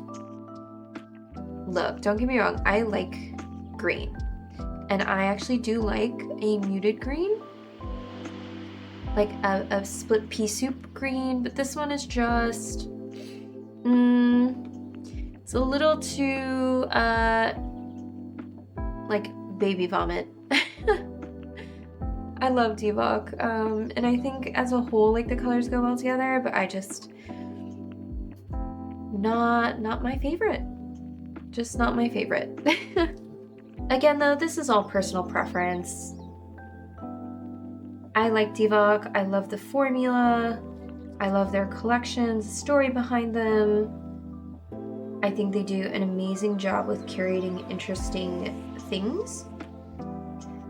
Look, don't get me wrong, I like green. And I actually do like a muted green. Like a split pea soup green, but this one is just... it's a little too like baby vomit. I love DVOK, and I think as a whole, like the colors go well together, but I just, not my favorite. Just not my favorite. Again though, this is all personal preference. I like DVOK, I love the formula, I love their collections, the story behind them. I think they do an amazing job with curating interesting things.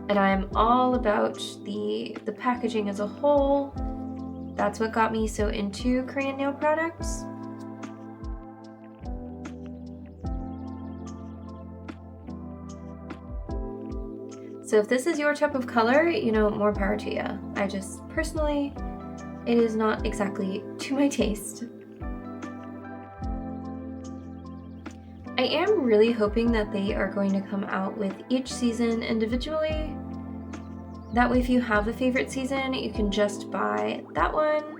And I'm all about the packaging as a whole. That's what got me so into Korean nail products. So if this is your type of color, you know, more power to you. I just, personally, it is not exactly to my taste. I am really hoping that they are going to come out with each season individually. That way if you have a favorite season, you can just buy that one.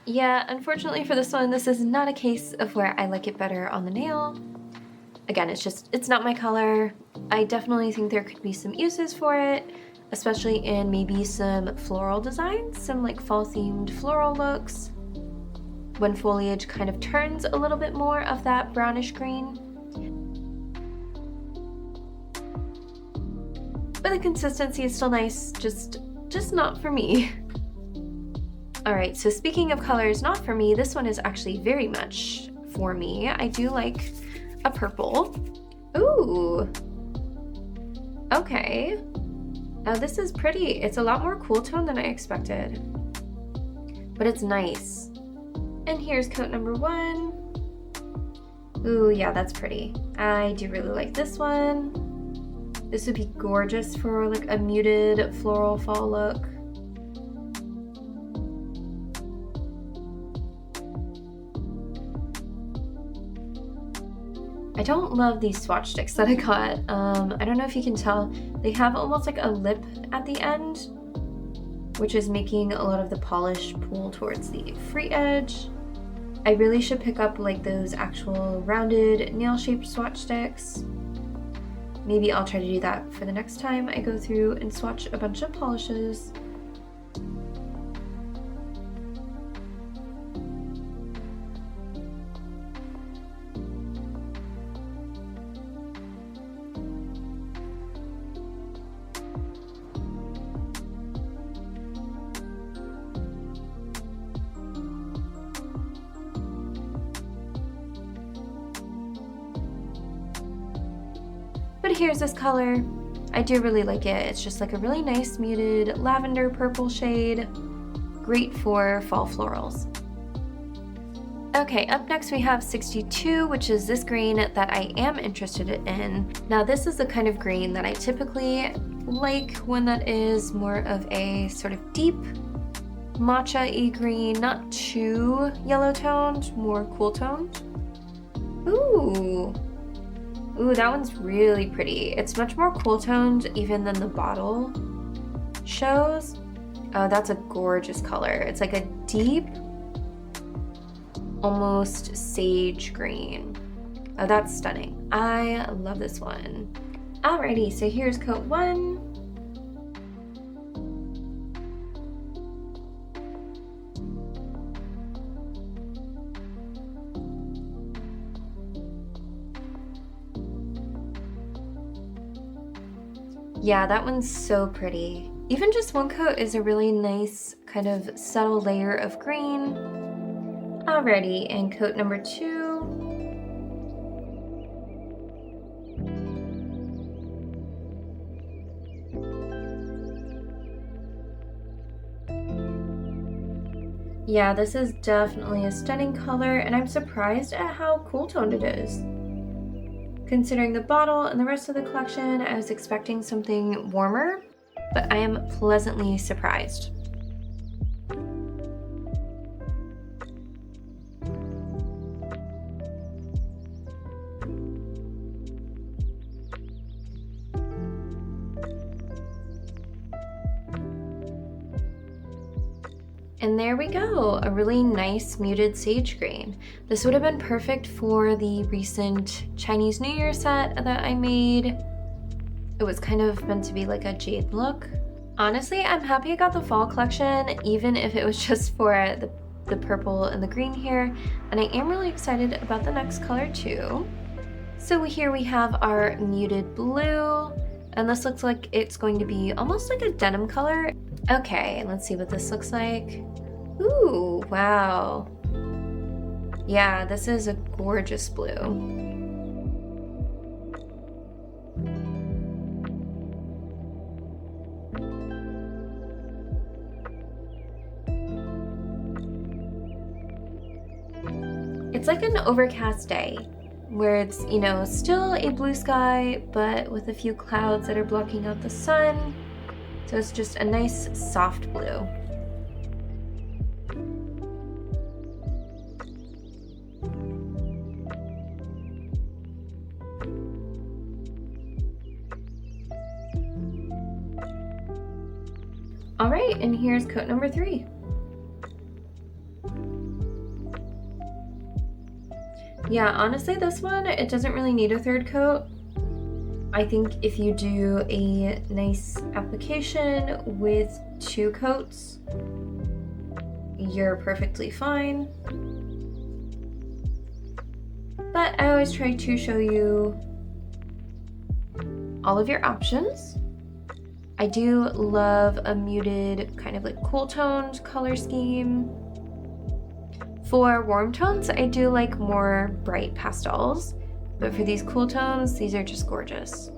Yeah, unfortunately for this one, this is not a case of where I like it better on the nail. Again, it's not my color. I definitely think there could be some uses for it, especially in maybe some floral designs, some like fall themed floral looks, when foliage kind of turns a little bit more of that brownish green. But the consistency is still nice, just not for me. Alright, so speaking of colors not for me, this one is actually very much for me. I do like a purple. Ooh. Okay. Now this is pretty. It's a lot more cool tone than I expected. But it's nice. And here's coat number 1. Ooh, yeah, that's pretty. I do really like this one. This would be gorgeous for like a muted floral fall look. I don't love these swatch sticks that I got. I don't know if you can tell, they have almost like a lip at the end, which is making a lot of the polish pull towards the free edge. I really should pick up like those actual rounded nail-shaped swatch sticks. Maybe I'll try to do that for the next time I go through and swatch a bunch of polishes. But here's this color. I do really like it. It's just like a really nice muted lavender purple shade. Great for fall florals. Okay, up next we have 62, which is this green that I am interested in. Now this is the kind of green that I typically like, one that is more of a sort of deep matcha-y green, not too yellow toned, more cool toned. Ooh. Ooh, that one's really pretty. It's much more cool toned even than the bottle shows. Oh, that's a gorgeous color. It's like a deep, almost sage green. Oh, that's stunning. I love this one. Alrighty, so here's coat 1. Yeah, that one's so pretty. Even just one coat is a really nice kind of subtle layer of green. Alrighty, and coat number 2. Yeah, this is definitely a stunning color, and I'm surprised at how cool toned it is. Considering the bottle and the rest of the collection, I was expecting something warmer, but I am pleasantly surprised. And there we go, a really nice muted sage green. This would have been perfect for the recent Chinese New Year set that I made. It was kind of meant to be like a jade look. Honestly, I'm happy I got the fall collection, even if it was just for the purple and the green here. And I am really excited about the next color too. So here we have our muted blue, and this looks like it's going to be almost like a denim color. Okay, let's see what this looks like. Ooh, wow. Yeah, this is a gorgeous blue. It's like an overcast day where it's, you know, still a blue sky, but with a few clouds that are blocking out the sun. So it's just a nice soft blue. All right, and here's coat number 3. Yeah, honestly, this one, it doesn't really need a third coat. I think if you do a nice application with 2 coats, you're perfectly fine. But I always try to show you all of your options. I do love a muted, kind of like cool toned color scheme. For warm tones, I do like more bright pastels, but for these cool tones, these are just gorgeous.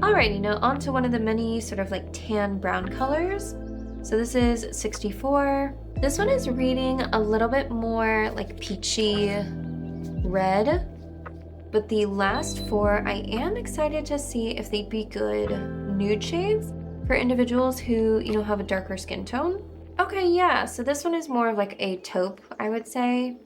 Alrighty, now on to one of the many sort of like tan brown colors. So this is 64. This one is reading a little bit more like peachy red, but the last 4, I am excited to see if they'd be good nude shades for individuals who, you know, have a darker skin tone. Okay, yeah, so this one is more of like a taupe, I would say.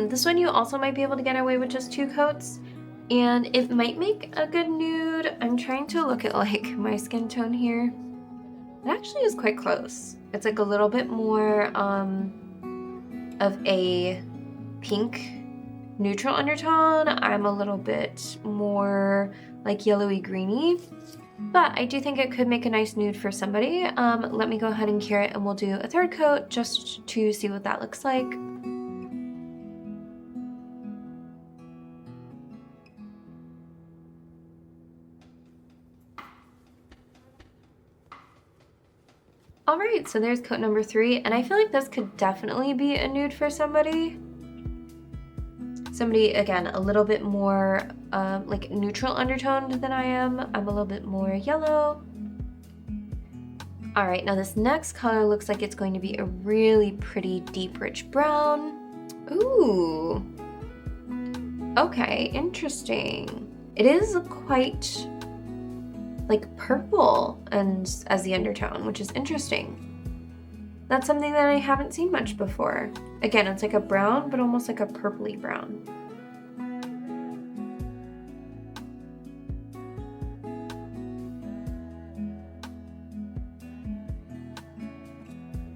This one you also might be able to get away with just 2 coats, and it might make a good nude. I'm trying to look at like my skin tone here. It actually is quite close. It's like a little bit more of a pink neutral undertone. I'm a little bit more like yellowy greeny, but I do think it could make a nice nude for somebody. Let me go ahead and cure it, and we'll do a 3rd coat just to see what that looks like. Alright, so there's coat number 3, and I feel like this could definitely be a nude for somebody. Somebody, again, a little bit more like neutral undertoned than I am. I'm a little bit more yellow. Alright, now this next color looks like it's going to be a really pretty deep rich brown. Ooh. Okay, interesting. It is quite like purple and as the undertone, which is interesting. That's something that I haven't seen much before. Again, it's like a brown, but almost like a purpley brown.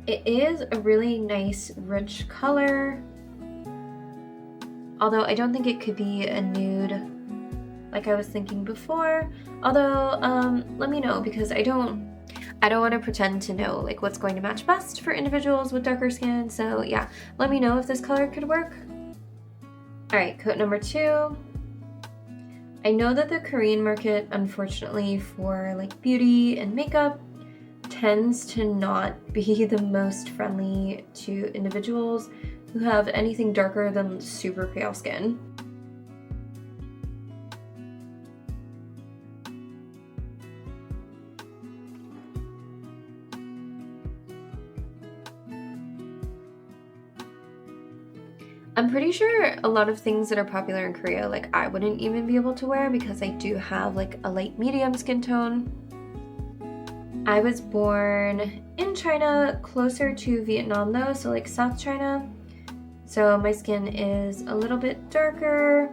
It is a really nice, rich color. Although I don't think it could be a nude like I was thinking before. Although, let me know, because I don't want to pretend to know like what's going to match best for individuals with darker skin. So yeah, let me know if this color could work. All right, coat number 2. I know that the Korean market, unfortunately, for like beauty and makeup tends to not be the most friendly to individuals who have anything darker than super pale skin. I'm pretty sure a lot of things that are popular in Korea, like I wouldn't even be able to wear because I do have like a light medium skin tone. I was born in China, closer to Vietnam though, so like South China. So my skin is a little bit darker.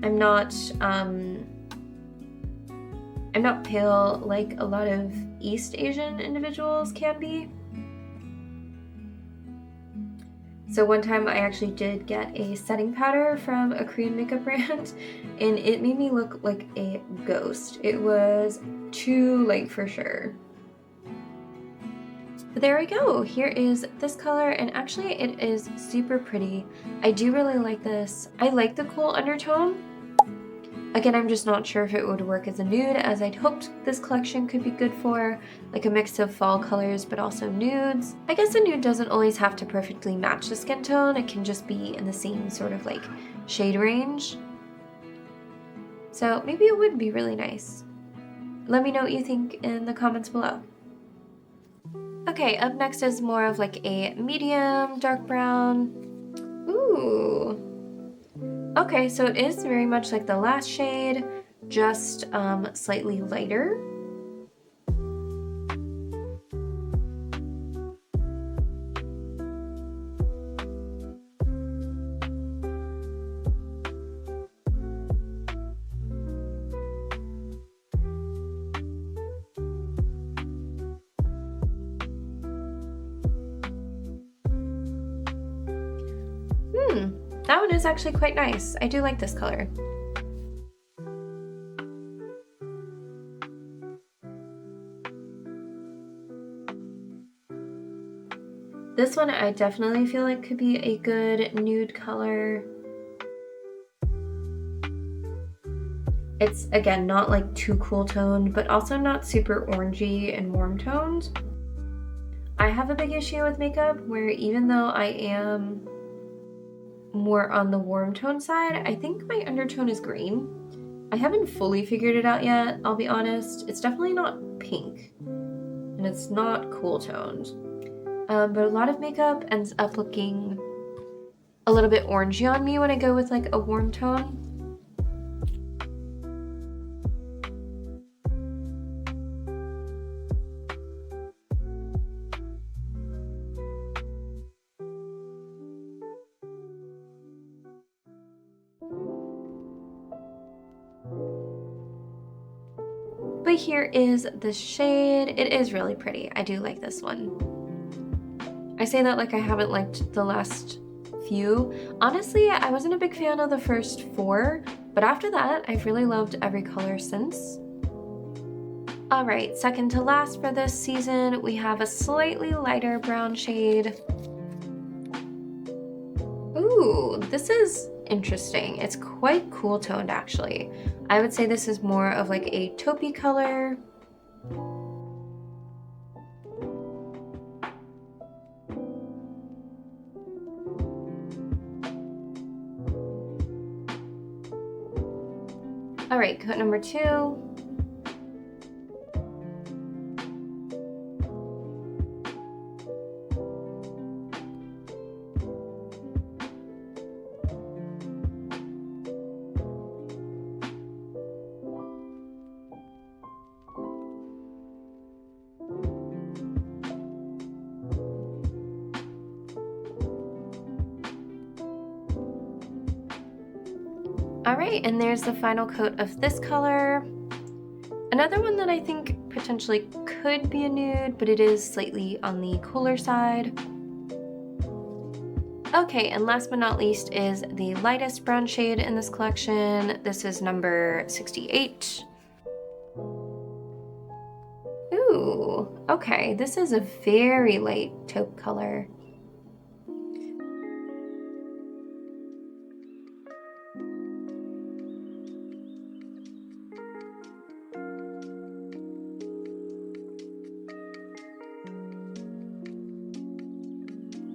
I'm not pale like a lot of East Asian individuals can be. So one time I actually did get a setting powder from a Korean makeup brand and it made me look like a ghost. It was too light for sure. But there we go. Here is this color and actually it is super pretty. I do really like this. I like the cool undertone. Again, I'm just not sure if it would work as a nude, as I'd hoped this collection could be good for, like a mix of fall colors but also nudes. I guess a nude doesn't always have to perfectly match the skin tone, it can just be in the same sort of like shade range. So maybe it would be really nice. Let me know what you think in the comments below. Okay, up next is more of like a medium dark brown. Ooh. Okay, so it is very much like the last shade, just slightly lighter. That one is actually quite nice. I do like this color. This one I definitely feel like could be a good nude color. It's, again, not like too cool toned, but also not super orangey and warm toned. I have a big issue with makeup where even though I am more on the warm tone side, I think my undertone is green. I haven't fully figured it out yet, I'll be honest. It's definitely not pink, and it's not cool toned. But a lot of makeup ends up looking a little bit orangey on me when I go with like a warm tone. But here is the shade. It is really pretty. I do like this one. I say that like I haven't liked the last few. Honestly, I wasn't a big fan of the first 4, but after that, I've really loved every color since. All right, second to last for this season, we have a slightly lighter brown shade. Ooh, this is interesting. It's quite cool toned actually. I would say this is more of like a taupey color. All right, coat number 2. All right, and there's the final coat of this color. Another one that I think potentially could be a nude, but it is slightly on the cooler side. Okay, and last but not least is the lightest brown shade in this collection. This is number 68. Ooh, okay, this is a very light taupe color.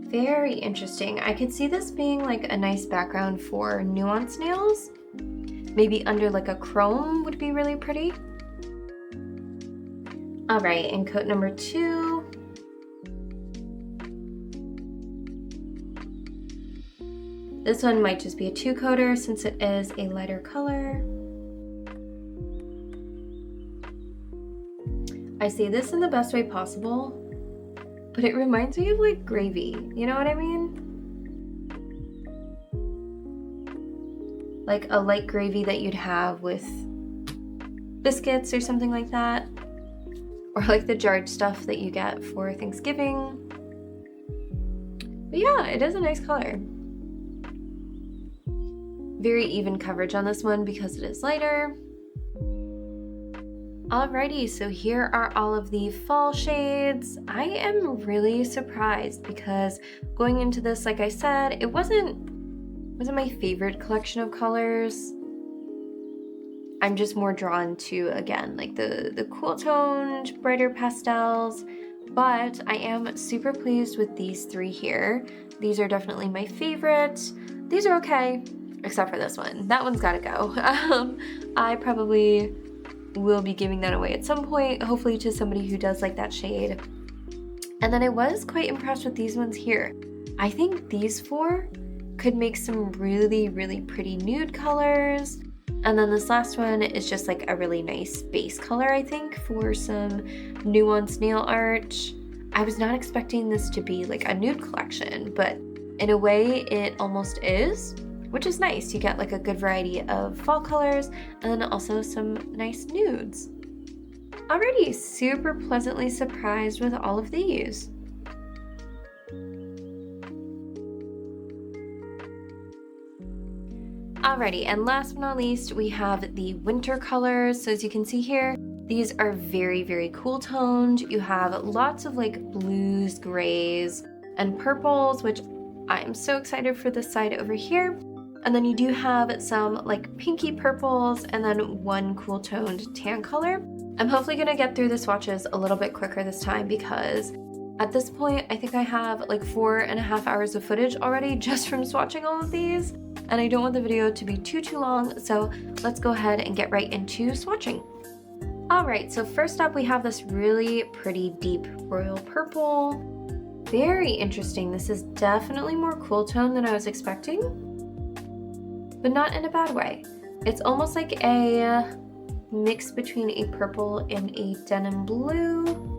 Very interesting. I could see this being like a nice background for nuance nails. Maybe under like a chrome would be really pretty. All right, and coat number 2. This one might just be a 2-coater since it is a lighter color. I say this in the best way possible, but it reminds me of like gravy. You know what I mean? Like a light gravy that you'd have with biscuits or something like that. Or like the jarred stuff that you get for Thanksgiving. But yeah, it is a nice color. Very even coverage on this one because it is lighter. Alrighty, so here are all of the fall shades. I am really surprised because going into this, like I said, it wasn't my favorite collection of colors. I'm just more drawn to, again, like the cool toned, brighter pastels, but I am super pleased with these 3 here. These are definitely my favorite. These are okay, except for this one. That one's gotta go. I probably will be giving that away at some point, hopefully to somebody who does like that shade. And then I was quite impressed with these ones here. I think these 4 could make some really, really pretty nude colors. And then this last one is just like a really nice base color, I think, for some nuanced nail art. I was not expecting this to be like a nude collection, but in a way it almost is, which is nice. You get like a good variety of fall colors and then also some nice nudes. Already super pleasantly surprised with all of these. Alrighty, and last but not least, we have the winter colors. So as you can see here, these are very, very cool toned. You have lots of like blues, grays, and purples, which I'm so excited for this side over here. And then you do have some like pinky purples and then one cool toned tan color. I'm hopefully gonna get through the swatches a little bit quicker this time because at this point, I think I have like 4.5 hours of footage already just from swatching all of these. And I don't want the video to be too long, so let's go ahead and get right into swatching. Alright, so first up we have this really pretty deep royal purple. Very interesting. This is definitely more cool tone than I was expecting, but not in a bad way. It's almost like a mix between a purple and a denim blue.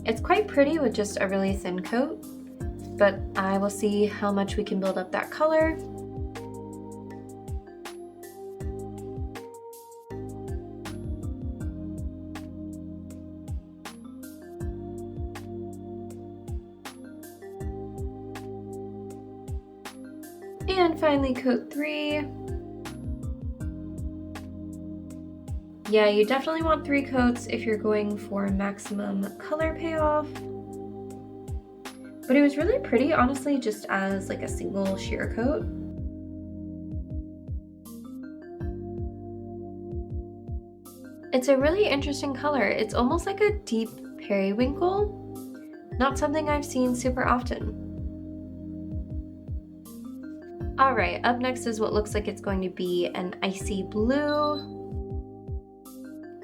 It's quite pretty with just a really thin coat, but I will see how much we can build up that color. And finally coat 3. Yeah, you definitely want 3 coats if you're going for maximum color payoff. But it was really pretty, honestly, just as like a single sheer coat. It's a really interesting color. It's almost like a deep periwinkle. Not something I've seen super often. Alright, up next is what looks like it's going to be an icy blue.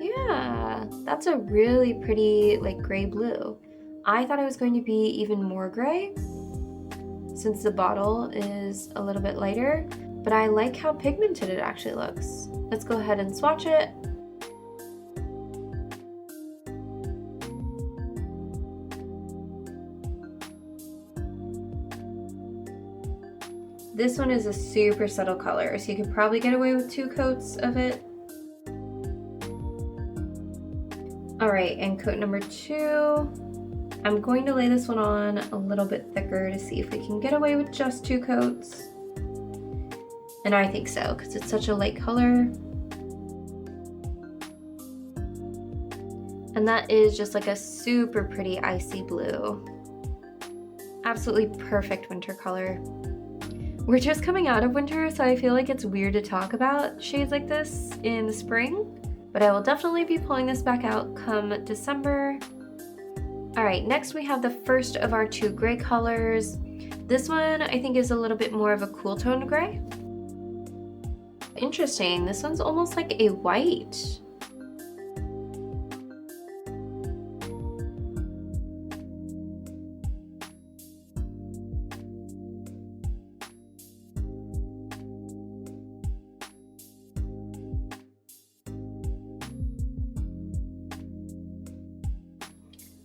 Yeah, that's a really pretty like gray blue. I thought it was going to be even more gray since the bottle is a little bit lighter, but I like how pigmented it actually looks. Let's go ahead and swatch it. This one is a super subtle color, so you could probably get away with 2 coats of it. Alright, and coat number 2. I'm going to lay this one on a little bit thicker to see if we can get away with just 2 coats. And I think so, because it's such a light color. And that is just like a super pretty icy blue. Absolutely perfect winter color. We're just coming out of winter, so I feel like it's weird to talk about shades like this in the spring, but I will definitely be pulling this back out come December. All right, next we have the first of our 2 gray colors. This one I think is a little bit more of a cool toned gray. Interesting, this one's almost like a white.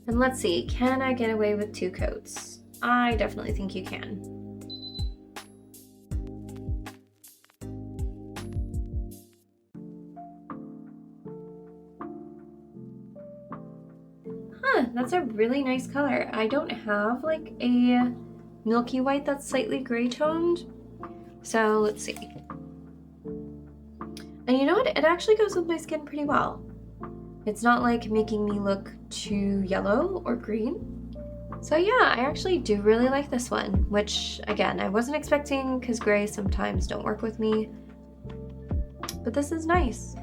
And let's see, can I get away with 2 coats? I definitely think you can. Huh, that's a really nice color. I don't have like a milky white that's slightly gray toned. So let's see. And you know what? It actually goes with my skin pretty well. It's not like making me look too yellow or green. So yeah, I actually do really like this one, which again, I wasn't expecting because gray sometimes don't work with me. But this is nice.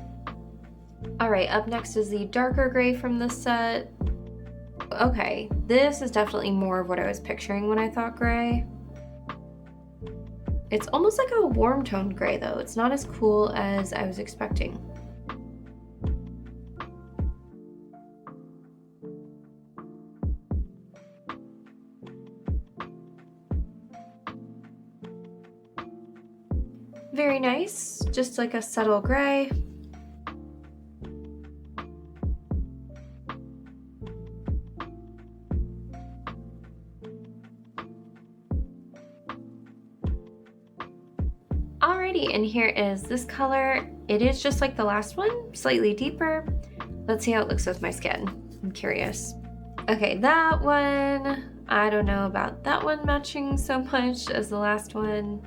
All right, up next is the darker gray from this set. Okay, this is definitely more of what I was picturing when I thought gray. It's almost like a warm toned gray though. It's not as cool as I was expecting. Very nice, just like a subtle gray. Alrighty, and here is this color. It is just like the last one, slightly deeper. Let's see how it looks with my skin. I'm curious. Okay, that one, I don't know about that one matching so much as the last one,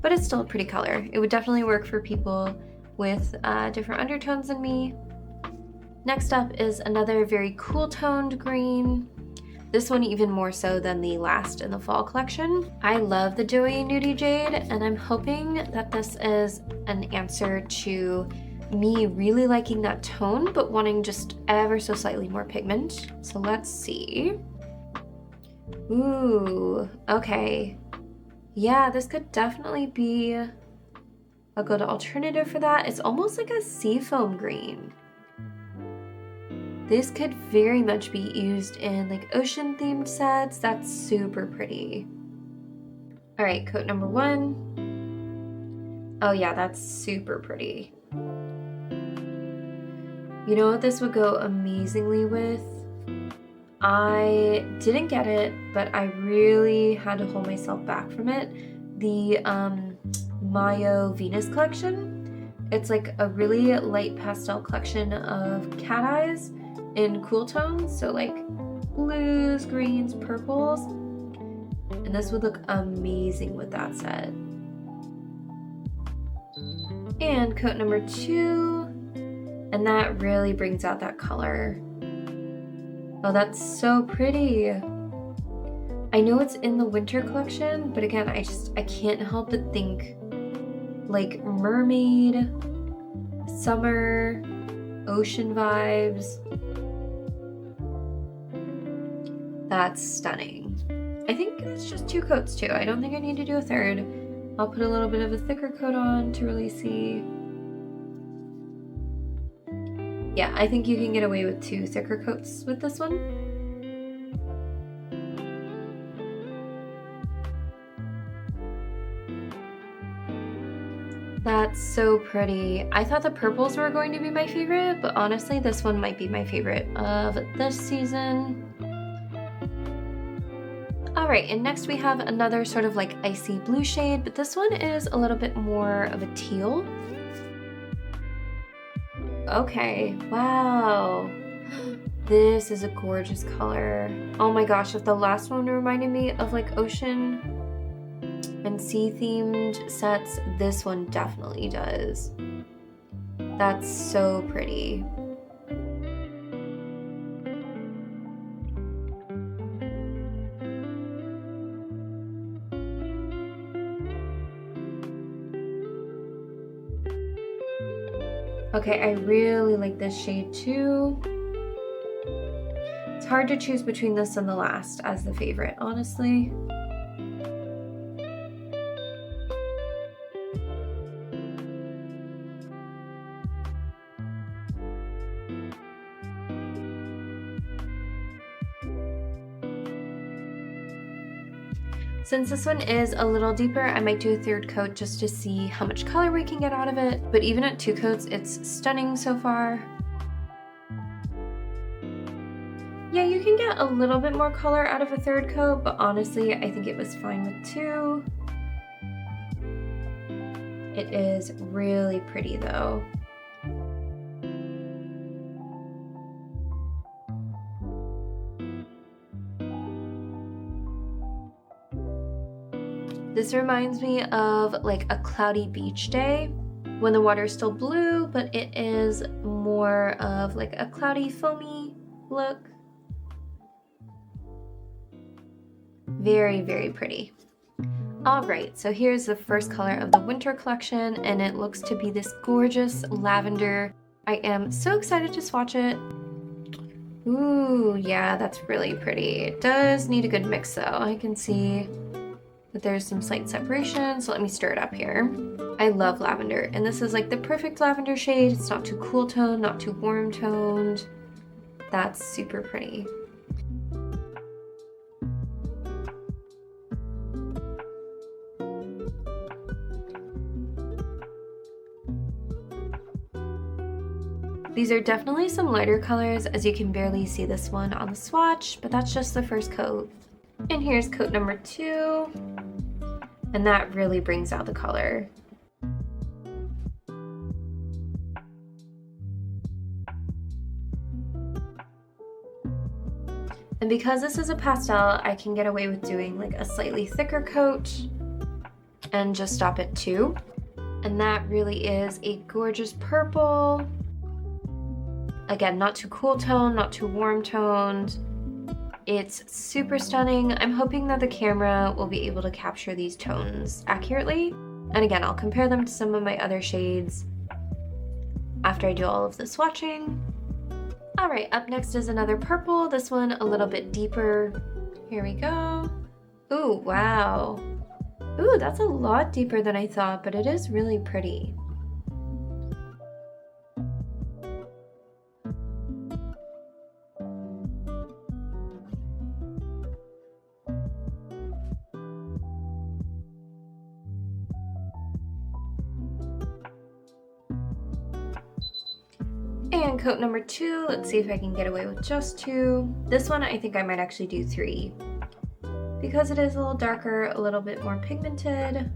but it's still a pretty color. It would definitely work for people with different undertones than me. Next up is another very cool toned green. This one even more so than the last in the fall collection. I love the Joey Nudie Jade, and I'm hoping that this is an answer to me really liking that tone, but wanting just ever so slightly more pigment. So let's see. Ooh, okay. Yeah, this could definitely be a good alternative for that. It's almost like a seafoam green. This could very much be used in like ocean themed sets. That's super pretty. All right, coat number 1. Oh yeah, that's super pretty. You know what this would go amazingly with? I didn't get it, but I really had to hold myself back from it. The Mayo Venus collection. It's like a really light pastel collection of cat eyes in cool tones, so like blues, greens, purples, and this would look amazing with that set. And coat number 2, and that really brings out that color. Oh, that's so pretty. I know it's in the winter collection, but again, I can't help but think like mermaid, summer, ocean vibes. That's stunning. I think it's just 2 coats too. I don't think I need to do a third. I'll put a little bit of a thicker coat on to really see. Yeah, I think you can get away with 2 thicker coats with this one. That's so pretty. I thought the purples were going to be my favorite, but honestly, this one might be my favorite of this season. All right, and next we have another sort of like icy blue shade, but this one is a little bit more of a teal. Okay, wow. This is a gorgeous color. Oh my gosh, if the last one reminded me of like ocean and sea themed sets, this one definitely does. That's so pretty. Okay, I really like this shade too. It's hard to choose between this and the last as the favorite, honestly. Since this one is a little deeper, I might do a third coat just to see how much color we can get out of it. But even at 2 coats, it's stunning so far. Yeah, you can get a little bit more color out of a third coat, but honestly, I think it was fine with 2. It is really pretty though. This reminds me of like a cloudy beach day when the water is still blue, but it is more of like a cloudy foamy look. Very, very pretty. All right, so here's the first color of the winter collection, and it looks to be this gorgeous lavender. I am so excited to swatch it. Ooh, yeah, that's really pretty. It does need a good mix though. I can see that there's some slight separation, so let me stir it up here. I love lavender, and this is like the perfect lavender shade. It's not too cool toned, not too warm toned. That's super pretty. These are definitely some lighter colors, as you can barely see this one on the swatch, but that's just the first coat. And here's coat number 2, and that really brings out the color. And because this is a pastel, I can get away with doing like a slightly thicker coat and just stop at 2. And that really is a gorgeous purple. Again, not too cool toned, not too warm toned. It's super stunning. I'm hoping that the camera will be able to capture these tones accurately. And again, I'll compare them to some of my other shades after I do all of the swatching. All right, up next is another purple. This one a little bit deeper. Here we go. Ooh, wow. Ooh, that's a lot deeper than I thought, but it is really pretty. And coat number 2, let's see if I can get away with just 2. This one I think I might actually do 3 because it is a little darker, a little bit more pigmented.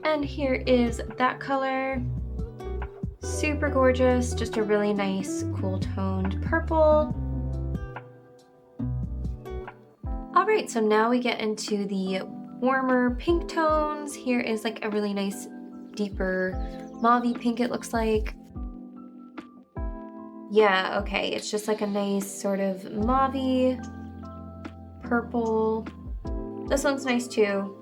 And here is that color. Super gorgeous, just a really nice cool toned purple. All right, so now we get into the warmer pink tones. Here is like a really nice deeper mauve-y pink, it looks like. Yeah, okay, it's just like a nice sort of mauve-y purple. This one's nice too.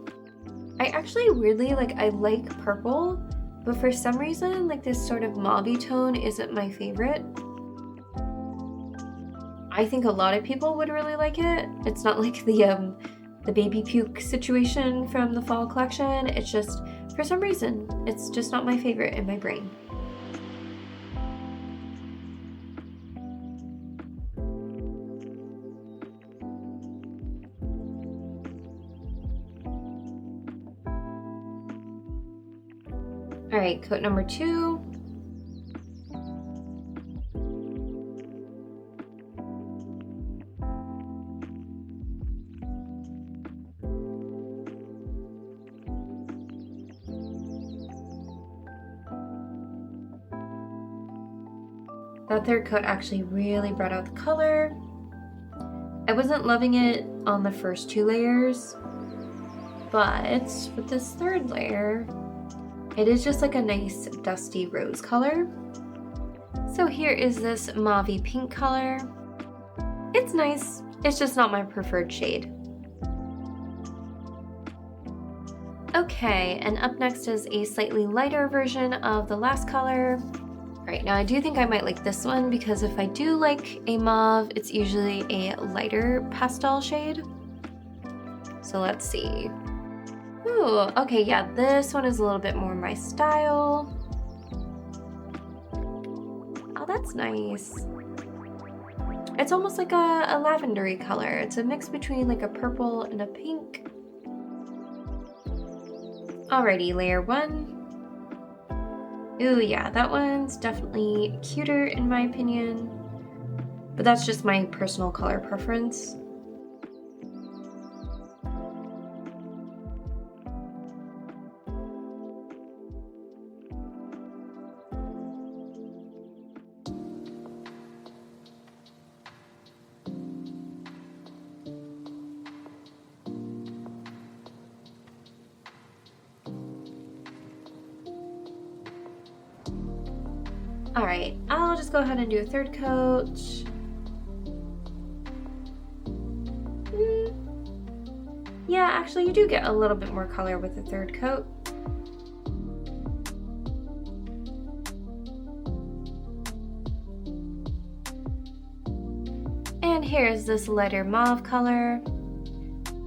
I actually weirdly I like purple, but for some reason like this sort of mauve tone isn't my favorite. I think a lot of people would really like it. It's not like the baby puke situation from the fall collection. It's just, for some reason, it's just not my favorite in my brain. All right, coat number 2. That third coat actually really brought out the color. I wasn't loving it on the first 2 layers, but with this third layer, it is just like a nice dusty rose color. So here is this mauvey pink color. It's nice, it's just not my preferred shade. Okay, and up next is a slightly lighter version of the last color. All right, now I do think I might like this one because if I do like a mauve, it's usually a lighter pastel shade. So let's see. Ooh, okay, yeah, this one is a little bit more my style. Oh, that's nice. It's almost like a lavendery color. It's a mix between like a purple and a pink. Alrighty, layer 1. Ooh, yeah, that one's definitely cuter in my opinion, but that's just my personal color preference. All right, I'll just go ahead and do a third coat. Yeah, actually you do get a little bit more color with the third coat. And here's this lighter mauve color.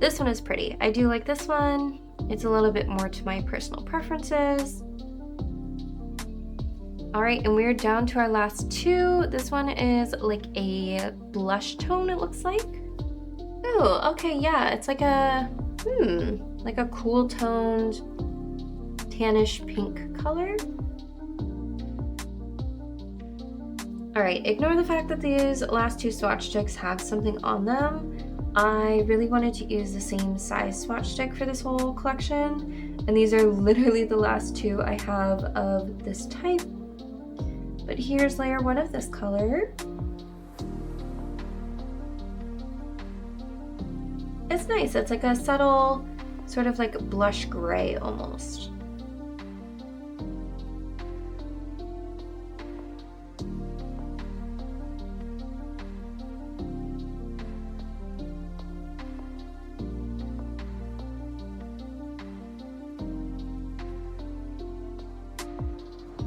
This one is pretty. I do like this one. It's a little bit more to my personal preferences. All right, and we're down to our last two. This one is like a blush tone, it looks like. Oh, okay, yeah, it's like a, like a cool toned tannish pink color. All right, ignore the fact that these last two swatch sticks have something on them. I really wanted to use the same size swatch stick for this whole collection, and these are literally the last two I have of this type. But here's layer 1 of this color. It's nice, it's like a subtle, sort of like blush gray almost.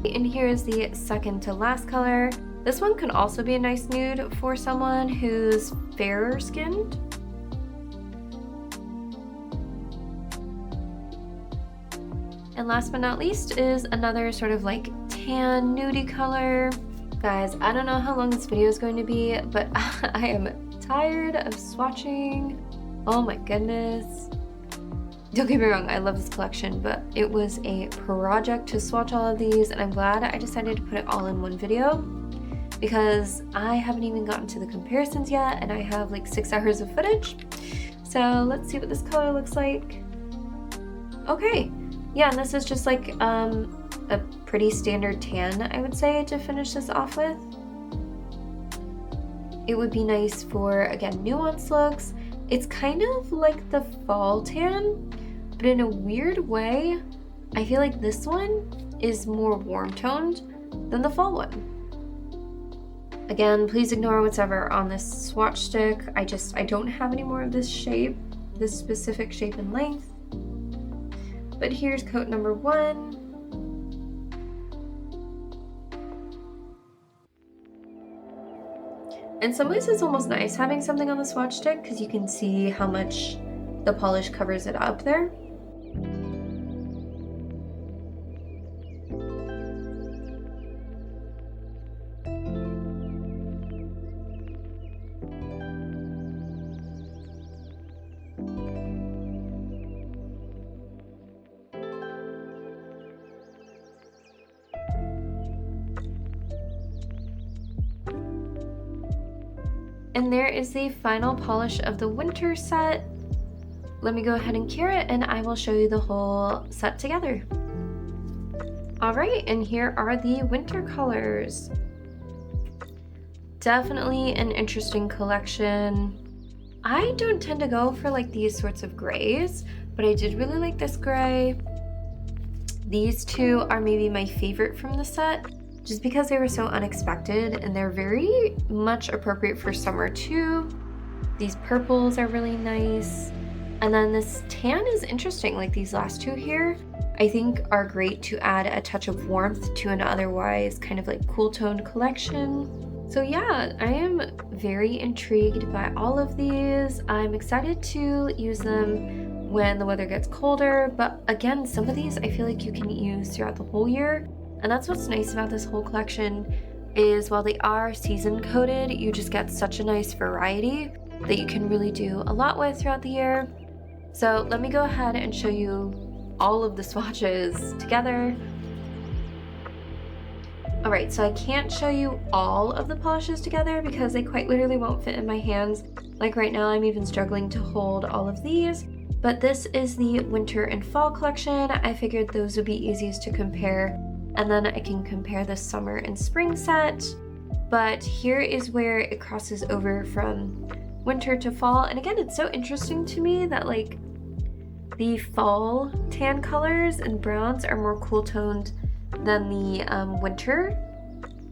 And here is the second to last color. This one can also be a nice nude for someone who's fairer skinned. And last but not least is another sort of like tan nudie color. Guys, I don't know how long this video is going to be, but I am tired of swatching. Oh my goodness. Don't get me wrong, I love this collection, but it was a project to swatch all of these, and I'm glad I decided to put it all in one video because I haven't even gotten to the comparisons yet, and I have like 6 hours of footage. So let's see what this color looks like. Okay, yeah, and this is just like a pretty standard tan, I would say, to finish this off with. It would be nice for, again, nuanced looks. It's kind of like the fall tan, but in a weird way, I feel like this one is more warm toned than the fall one. Again, please ignore what's ever on this swatch stick. I don't have any more of this shape, this specific shape and length. But here's coat number 1. In some ways it's almost nice having something on the swatch stick because you can see how much the polish covers it up there. And there is the final polish of the winter set. Let me go ahead and cure it and I will show you the whole set together. All right, and here are the winter colors. Definitely an interesting collection. I don't tend to go for like these sorts of grays, but I did really like this gray. These two are maybe my favorite from the set, just because they were so unexpected and they're very much appropriate for summer too. These purples are really nice. And then this tan is interesting, like these last two here, I think are great to add a touch of warmth to an otherwise kind of like cool toned collection. So yeah, I am very intrigued by all of these. I'm excited to use them when the weather gets colder, but again, some of these I feel like you can use throughout the whole year. And that's what's nice about this whole collection is while they are season coded, you just get such a nice variety that you can really do a lot with throughout the year. So let me go ahead and show you all of the swatches together. Alright, so I can't show you all of the polishes together because they quite literally won't fit in my hands. Like right now I'm even struggling to hold all of these, but this is the winter and fall collection. I figured those would be easiest to compare, and then I can compare the summer and spring set. But here is where it crosses over from winter to fall, and again, it's so interesting to me that like the fall tan colors and browns are more cool toned than the winter,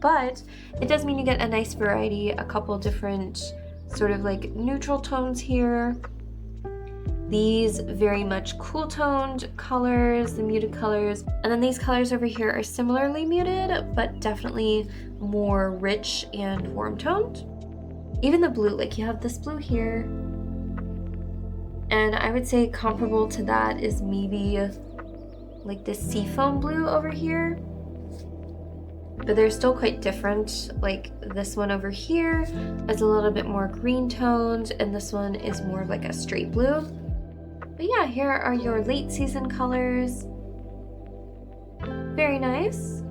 but it does mean you get a nice variety, a couple different sort of like neutral tones here. These very much cool toned colors, the muted colors, and then these colors over here are similarly muted, but definitely more rich and warm toned. Even the blue, like you have this blue here, and I would say comparable to that is maybe like this seafoam blue over here, but they're still quite different. Like this one over here is a little bit more green toned, and this one is more of like a straight blue. But yeah, here are your late season colors. Very nice.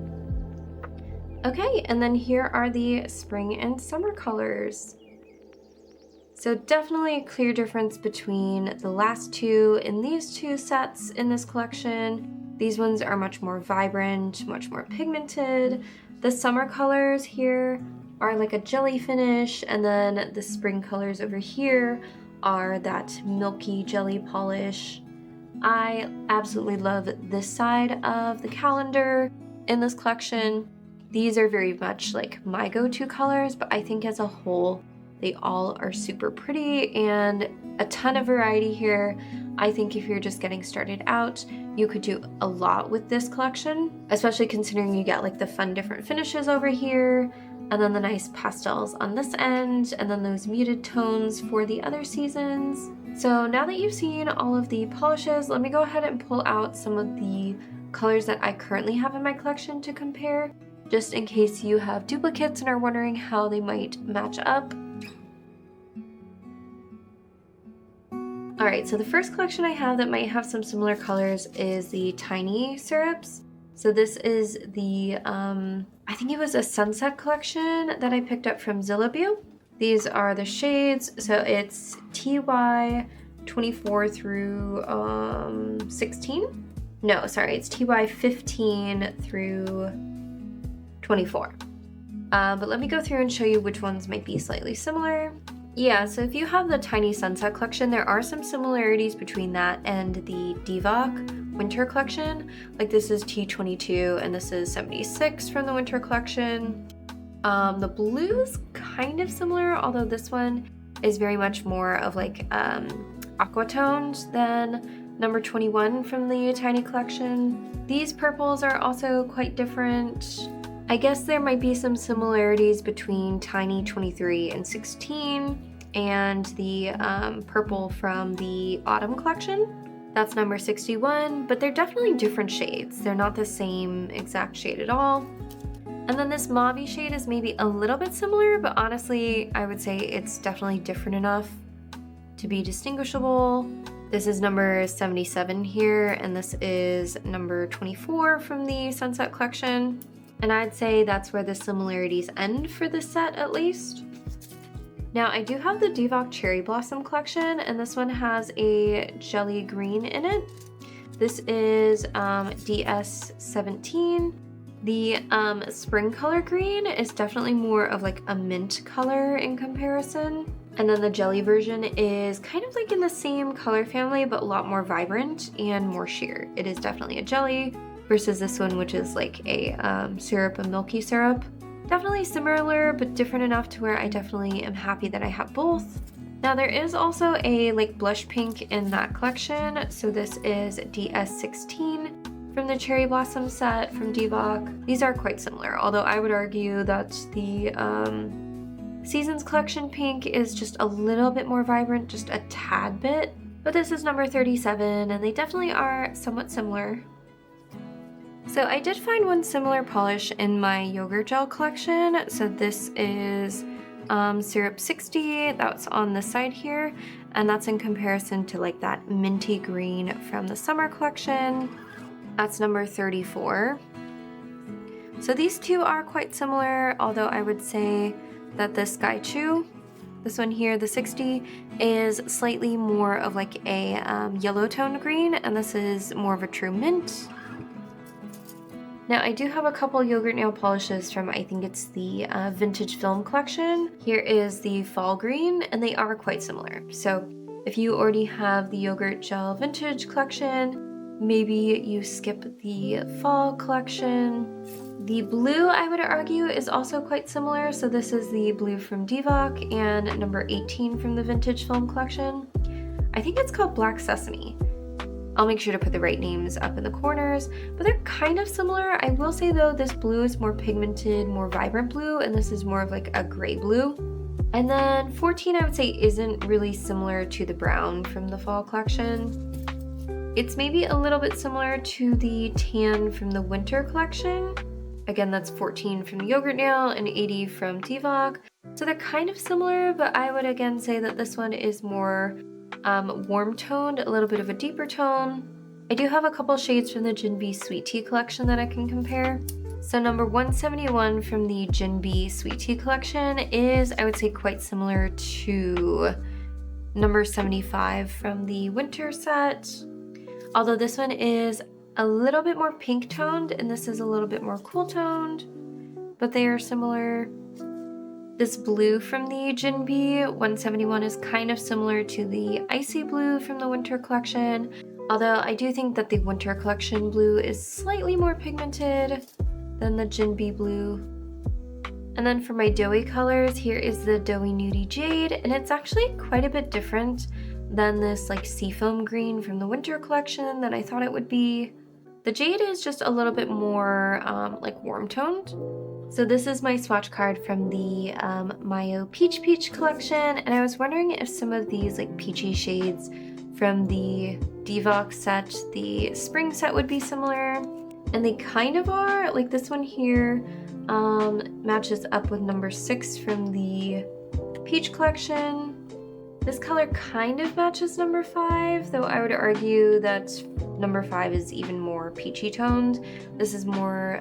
Okay, and then here are the spring and summer colors. So definitely a clear difference between the last two and these two sets in this collection. These ones are much more vibrant, much more pigmented. The summer colors here are like a jelly finish, and then the spring colors over here are that milky jelly polish. I absolutely love this side of the calendar in this collection. These are very much like my go-to colors, but I think as a whole, they all are super pretty and a ton of variety here. I think if you're just getting started out, you could do a lot with this collection, especially considering you get like the fun different finishes over here, and then the nice pastels on this end, and then those muted tones for the other seasons. So now that you've seen all of the polishes, let me go ahead and pull out some of the colors that I currently have in my collection to compare, just in case you have duplicates and are wondering how they might match up. Alright, so the first collection I have that might have some similar colors is the Tiny Syrups. So this is the, I think it was a sunset collection that I picked up from Zillabue. These are the shades, so it's TY 24 through 16. No, sorry, it's TY 15 through 24. But let me go through and show you which ones might be slightly similar. Yeah, so if you have the Tiny Sunset collection, there are some similarities between that and the DVOK winter collection. Like this is T22 and this is 76 from the winter collection. The blue is kind of similar, although this one is very much more of like aqua toned than number 21 from the Tiny collection. These purples are also quite different. I guess there might be some similarities between Tiny 23 and 16 and the purple from the autumn collection. That's number 61, but they're definitely different shades. They're not the same exact shade at all. And then this mauve shade is maybe a little bit similar, but honestly, I would say it's definitely different enough to be distinguishable. This is number 77 here, and this is number 24 from the Sunset collection. And I'd say that's where the similarities end for this set, at least. Now, I do have the DVOK Cherry Blossom collection, and this one has a jelly green in it. This is DS17. The spring color green is definitely more of like a mint color in comparison. And then the jelly version is kind of like in the same color family, but a lot more vibrant and more sheer. It is definitely a jelly versus this one, which is like a syrup, a milky syrup. Definitely similar, but different enough to where I definitely am happy that I have both. Now there is also a like blush pink in that collection. So this is DS16 from the Cherry Blossom set from DVOK. These are quite similar, although I would argue that the Seasons Collection pink is just a little bit more vibrant, just a tad bit. But this is number 37 and they definitely are somewhat similar. So I did find one similar polish in my yogurt gel collection. So this is Syrup 60, that's on the side here, and that's in comparison to like that minty green from the summer collection. That's number 34. So these two are quite similar, although I would say that the Sky Chew, this one here, the 60, is slightly more of like a yellow toned green, and this is more of a true mint. Now I do have a couple yogurt nail polishes from, I think it's the Vintage Film collection. Here is the Fall Green, and they are quite similar. So if you already have the yogurt gel vintage collection, maybe you skip the fall collection. The blue, I would argue, is also quite similar. So this is the blue from DVOK and number 18 from the Vintage Film collection. I think it's called Black Sesame. I'll make sure to put the right names up in the corners, but they're kind of similar. I will say though, this blue is more pigmented, more vibrant blue, and this is more of like a gray blue. And then 14, I would say, isn't really similar to the brown from the fall collection. It's maybe a little bit similar to the tan from the winter collection. Again, that's 14 from the yogurt nail and 80 from DVOK. So they're kind of similar, but I would again say that this one is more warm toned, a little bit of a deeper tone. I do have a couple shades from the Gin B Sweet Tea collection that I can compare. So number 171 from the Gin B Sweet Tea collection is, I would say, quite similar to number 75 from the winter set. Although this one is a little bit more pink toned and this is a little bit more cool toned, but they are similar. This blue from the Gin B 171 is kind of similar to the Icy Blue from the Winter collection, although I do think that the Winter collection blue is slightly more pigmented than the Gin B blue. And then for my doughy colors, here is the Doughy Nudie Jade, and it's actually quite a bit different than this like seafoam green from the Winter collection that I thought it would be. The jade is just a little bit more like warm toned. So this is my swatch card from the Mayo Peach Peach collection, and I was wondering if some of these like peachy shades from the DVOK set, the spring set, would be similar, and they kind of are. Like this one here matches up with number 6 from the Peach collection. This color kind of matches number 5, though I would argue that number 5 is even more peachy toned. This is more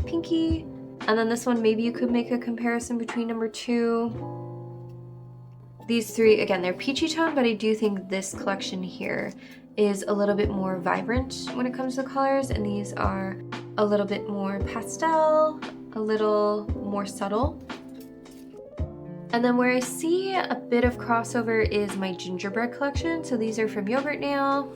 pinky. And then this one, maybe you could make a comparison between number 2. These three, again, they're peachy toned, but I do think this collection here is a little bit more vibrant when it comes to colors, and these are a little bit more pastel, a little more subtle. And then where I see a bit of crossover is my gingerbread collection. So these are from Yogurt Nail,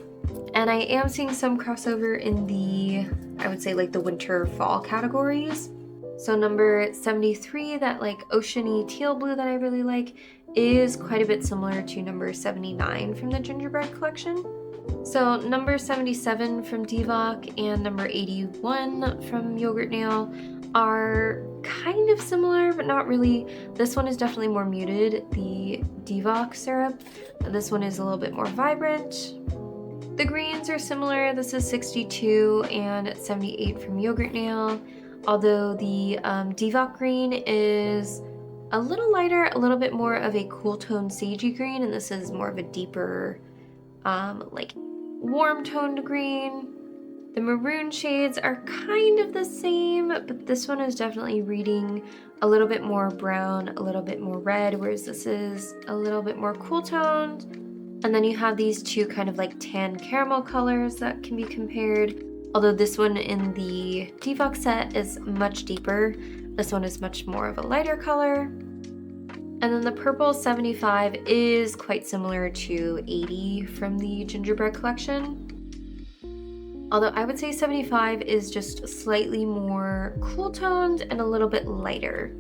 and I am seeing some crossover in the, I would say, like the winter fall categories. So number 73, that like oceany teal blue that I really like, is quite a bit similar to number 79 from the gingerbread collection. So number 77 from DVOK and number 81 from Yogurt Nail are kind of similar, but not really. This one is definitely more muted, the DVOK syrup. This one is a little bit more vibrant. The greens are similar. This is 62 and 78 from Yogurt Nail. Although the DVOK green is a little lighter, a little bit more of a cool toned sagey green, and this is more of a deeper, like warm toned green. The maroon shades are kind of the same, but this one is definitely reading a little bit more brown, a little bit more red, whereas this is a little bit more cool toned. And then you have these two kind of like tan caramel colors that can be compared. Although this one in the DVOK set is much deeper, this one is much more of a lighter color. And And then the purple 75 is quite similar to 80 from the gingerbread collection. Although I would say 75 is just slightly more cool toned and a little bit lighter.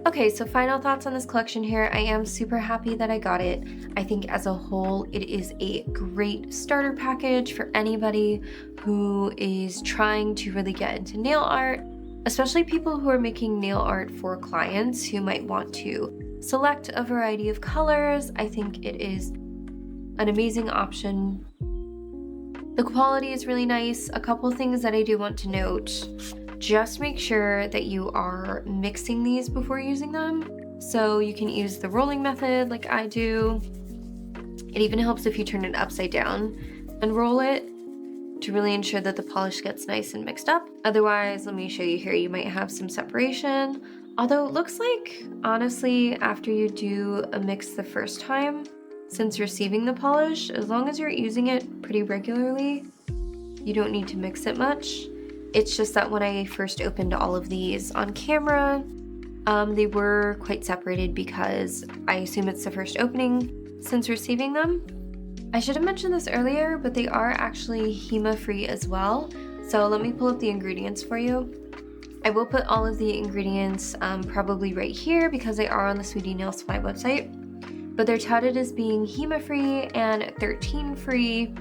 Okay, so final thoughts on this collection here. I am super happy that I got it. I think as a whole, it is a great starter package for anybody who is trying to really get into nail art, especially people who are making nail art for clients who might want to select a variety of colors. I think it is an amazing option. The quality is really nice. A couple things that I do want to note. Just make sure that you are mixing these before using them. So you can use the rolling method like I do. It even helps if you turn it upside down and roll it to really ensure that the polish gets nice and mixed up. Otherwise, let me show you here, you might have some separation. Although it looks like, honestly, after you do a mix the first time, since receiving the polish, as long as you're using it pretty regularly, you don't need to mix it much. It's just that when I first opened all of these on camera, they were quite separated because I assume it's the first opening since receiving them. I should have mentioned this earlier, but they are actually HEMA-free as well. So let me pull up the ingredients for you. I will put all of the ingredients probably right here because they are on the Sweetie Nail Supply website. But they're touted as being HEMA-free and 13-free.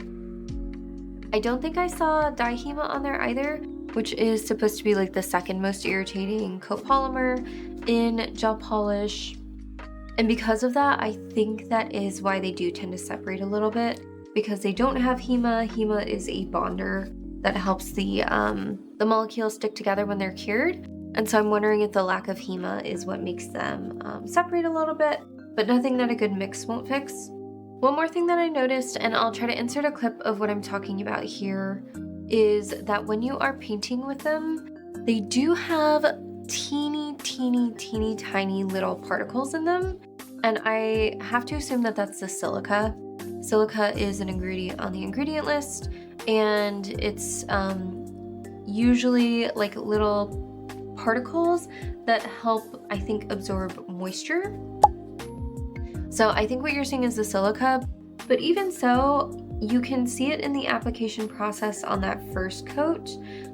I don't think I saw dihema on there either, which is supposed to be like the second most irritating copolymer in gel polish. And because of that, I think that is why they do tend to separate a little bit, because they don't have HEMA. HEMA is a bonder that helps the molecules stick together when they're cured. And so I'm wondering if the lack of HEMA is what makes them separate a little bit, but nothing that a good mix won't fix. One more thing that I noticed, and I'll try to insert a clip of what I'm talking about here, is that when you are painting with them, they do have teeny tiny little particles in them, and I have to assume that that's the silica. Silica is an ingredient on the ingredient list, and it's usually like little particles that help, I think, absorb moisture. So I think what you're seeing is the silica, but even so, you can see it in the application process on that first coat,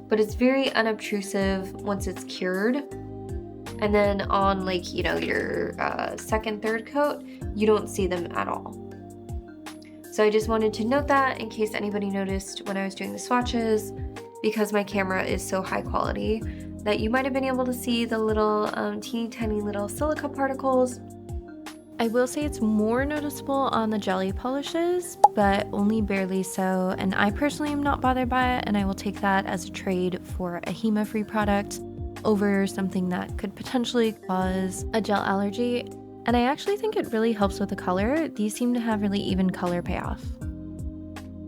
but it's very unobtrusive once it's cured. And then on like, you know, your second, third coat, you don't see them at all. So I just wanted to note that in case anybody noticed when I was doing the swatches, because my camera is so high quality, that you might have been able to see the little teeny tiny little silica particles. I will say it's more noticeable on the jelly polishes, but only barely so, and I personally am not bothered by it, and I will take that as a trade for a HEMA-free product over something that could potentially cause a gel allergy. And I actually think it really helps with the color. These seem to have really even color payoff.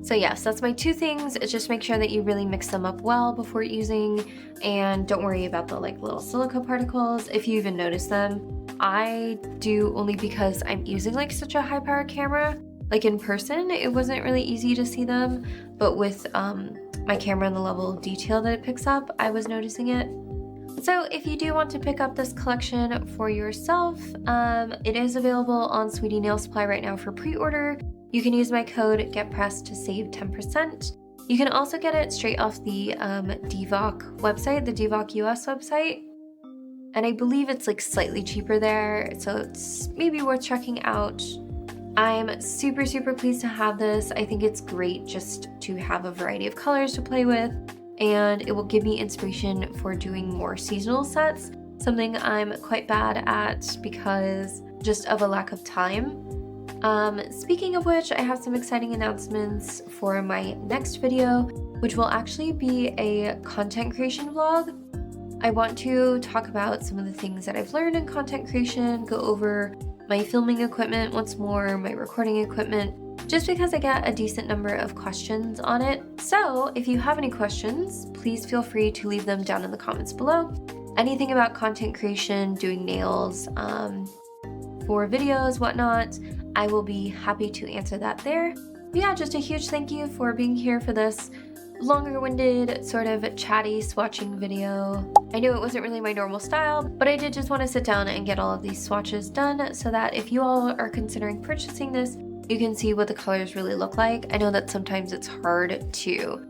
So yes, that's my two things. It's just make sure that you really mix them up well before using, and don't worry about the like little silica particles if you even notice them. I do only because I'm using like such a high power camera. Like in person, it wasn't really easy to see them, but with my camera and the level of detail that it picks up, I was noticing it. So if you do want to pick up this collection for yourself, it is available on Sweetie Nail Supply right now for pre-order. You can use my code GETPRESSED to save 10%. You can also get it straight off the DVOK website, the DVOK US website. And I believe it's like slightly cheaper there, so it's maybe worth checking out. I'm super pleased to have this. I think it's great just to have a variety of colors to play with, and it will give me inspiration for doing more seasonal sets, something I'm quite bad at because just of a lack of time. Speaking of which, I have some exciting announcements for my next video, which will actually be a content creation vlog. I want to talk about some of the things that I've learned in content creation, go over my filming equipment once more, my recording equipment, just because I get a decent number of questions on it. So if you have any questions, please feel free to leave them down in the comments below. Anything about content creation, doing nails, for videos, whatnot, I will be happy to answer that there. But yeah, just a huge thank you for being here for this longer-winded, sort of chatty swatching video. I knew it wasn't really my normal style, but I did just want to sit down and get all of these swatches done so that if you all are considering purchasing this, you can see what the colors really look like. I know that sometimes it's hard to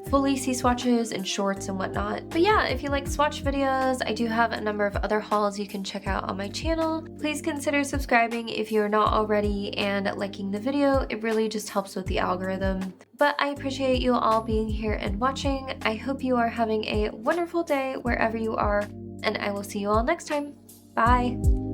fully see swatches and shorts and whatnot. But yeah, if you like swatch videos, I do have a number of other hauls you can check out on my channel. Please consider subscribing if you're not already and liking the video. It really just helps with the algorithm. But I appreciate you all being here and watching. I hope you are having a wonderful day wherever you are, and I will see you all next time. Bye!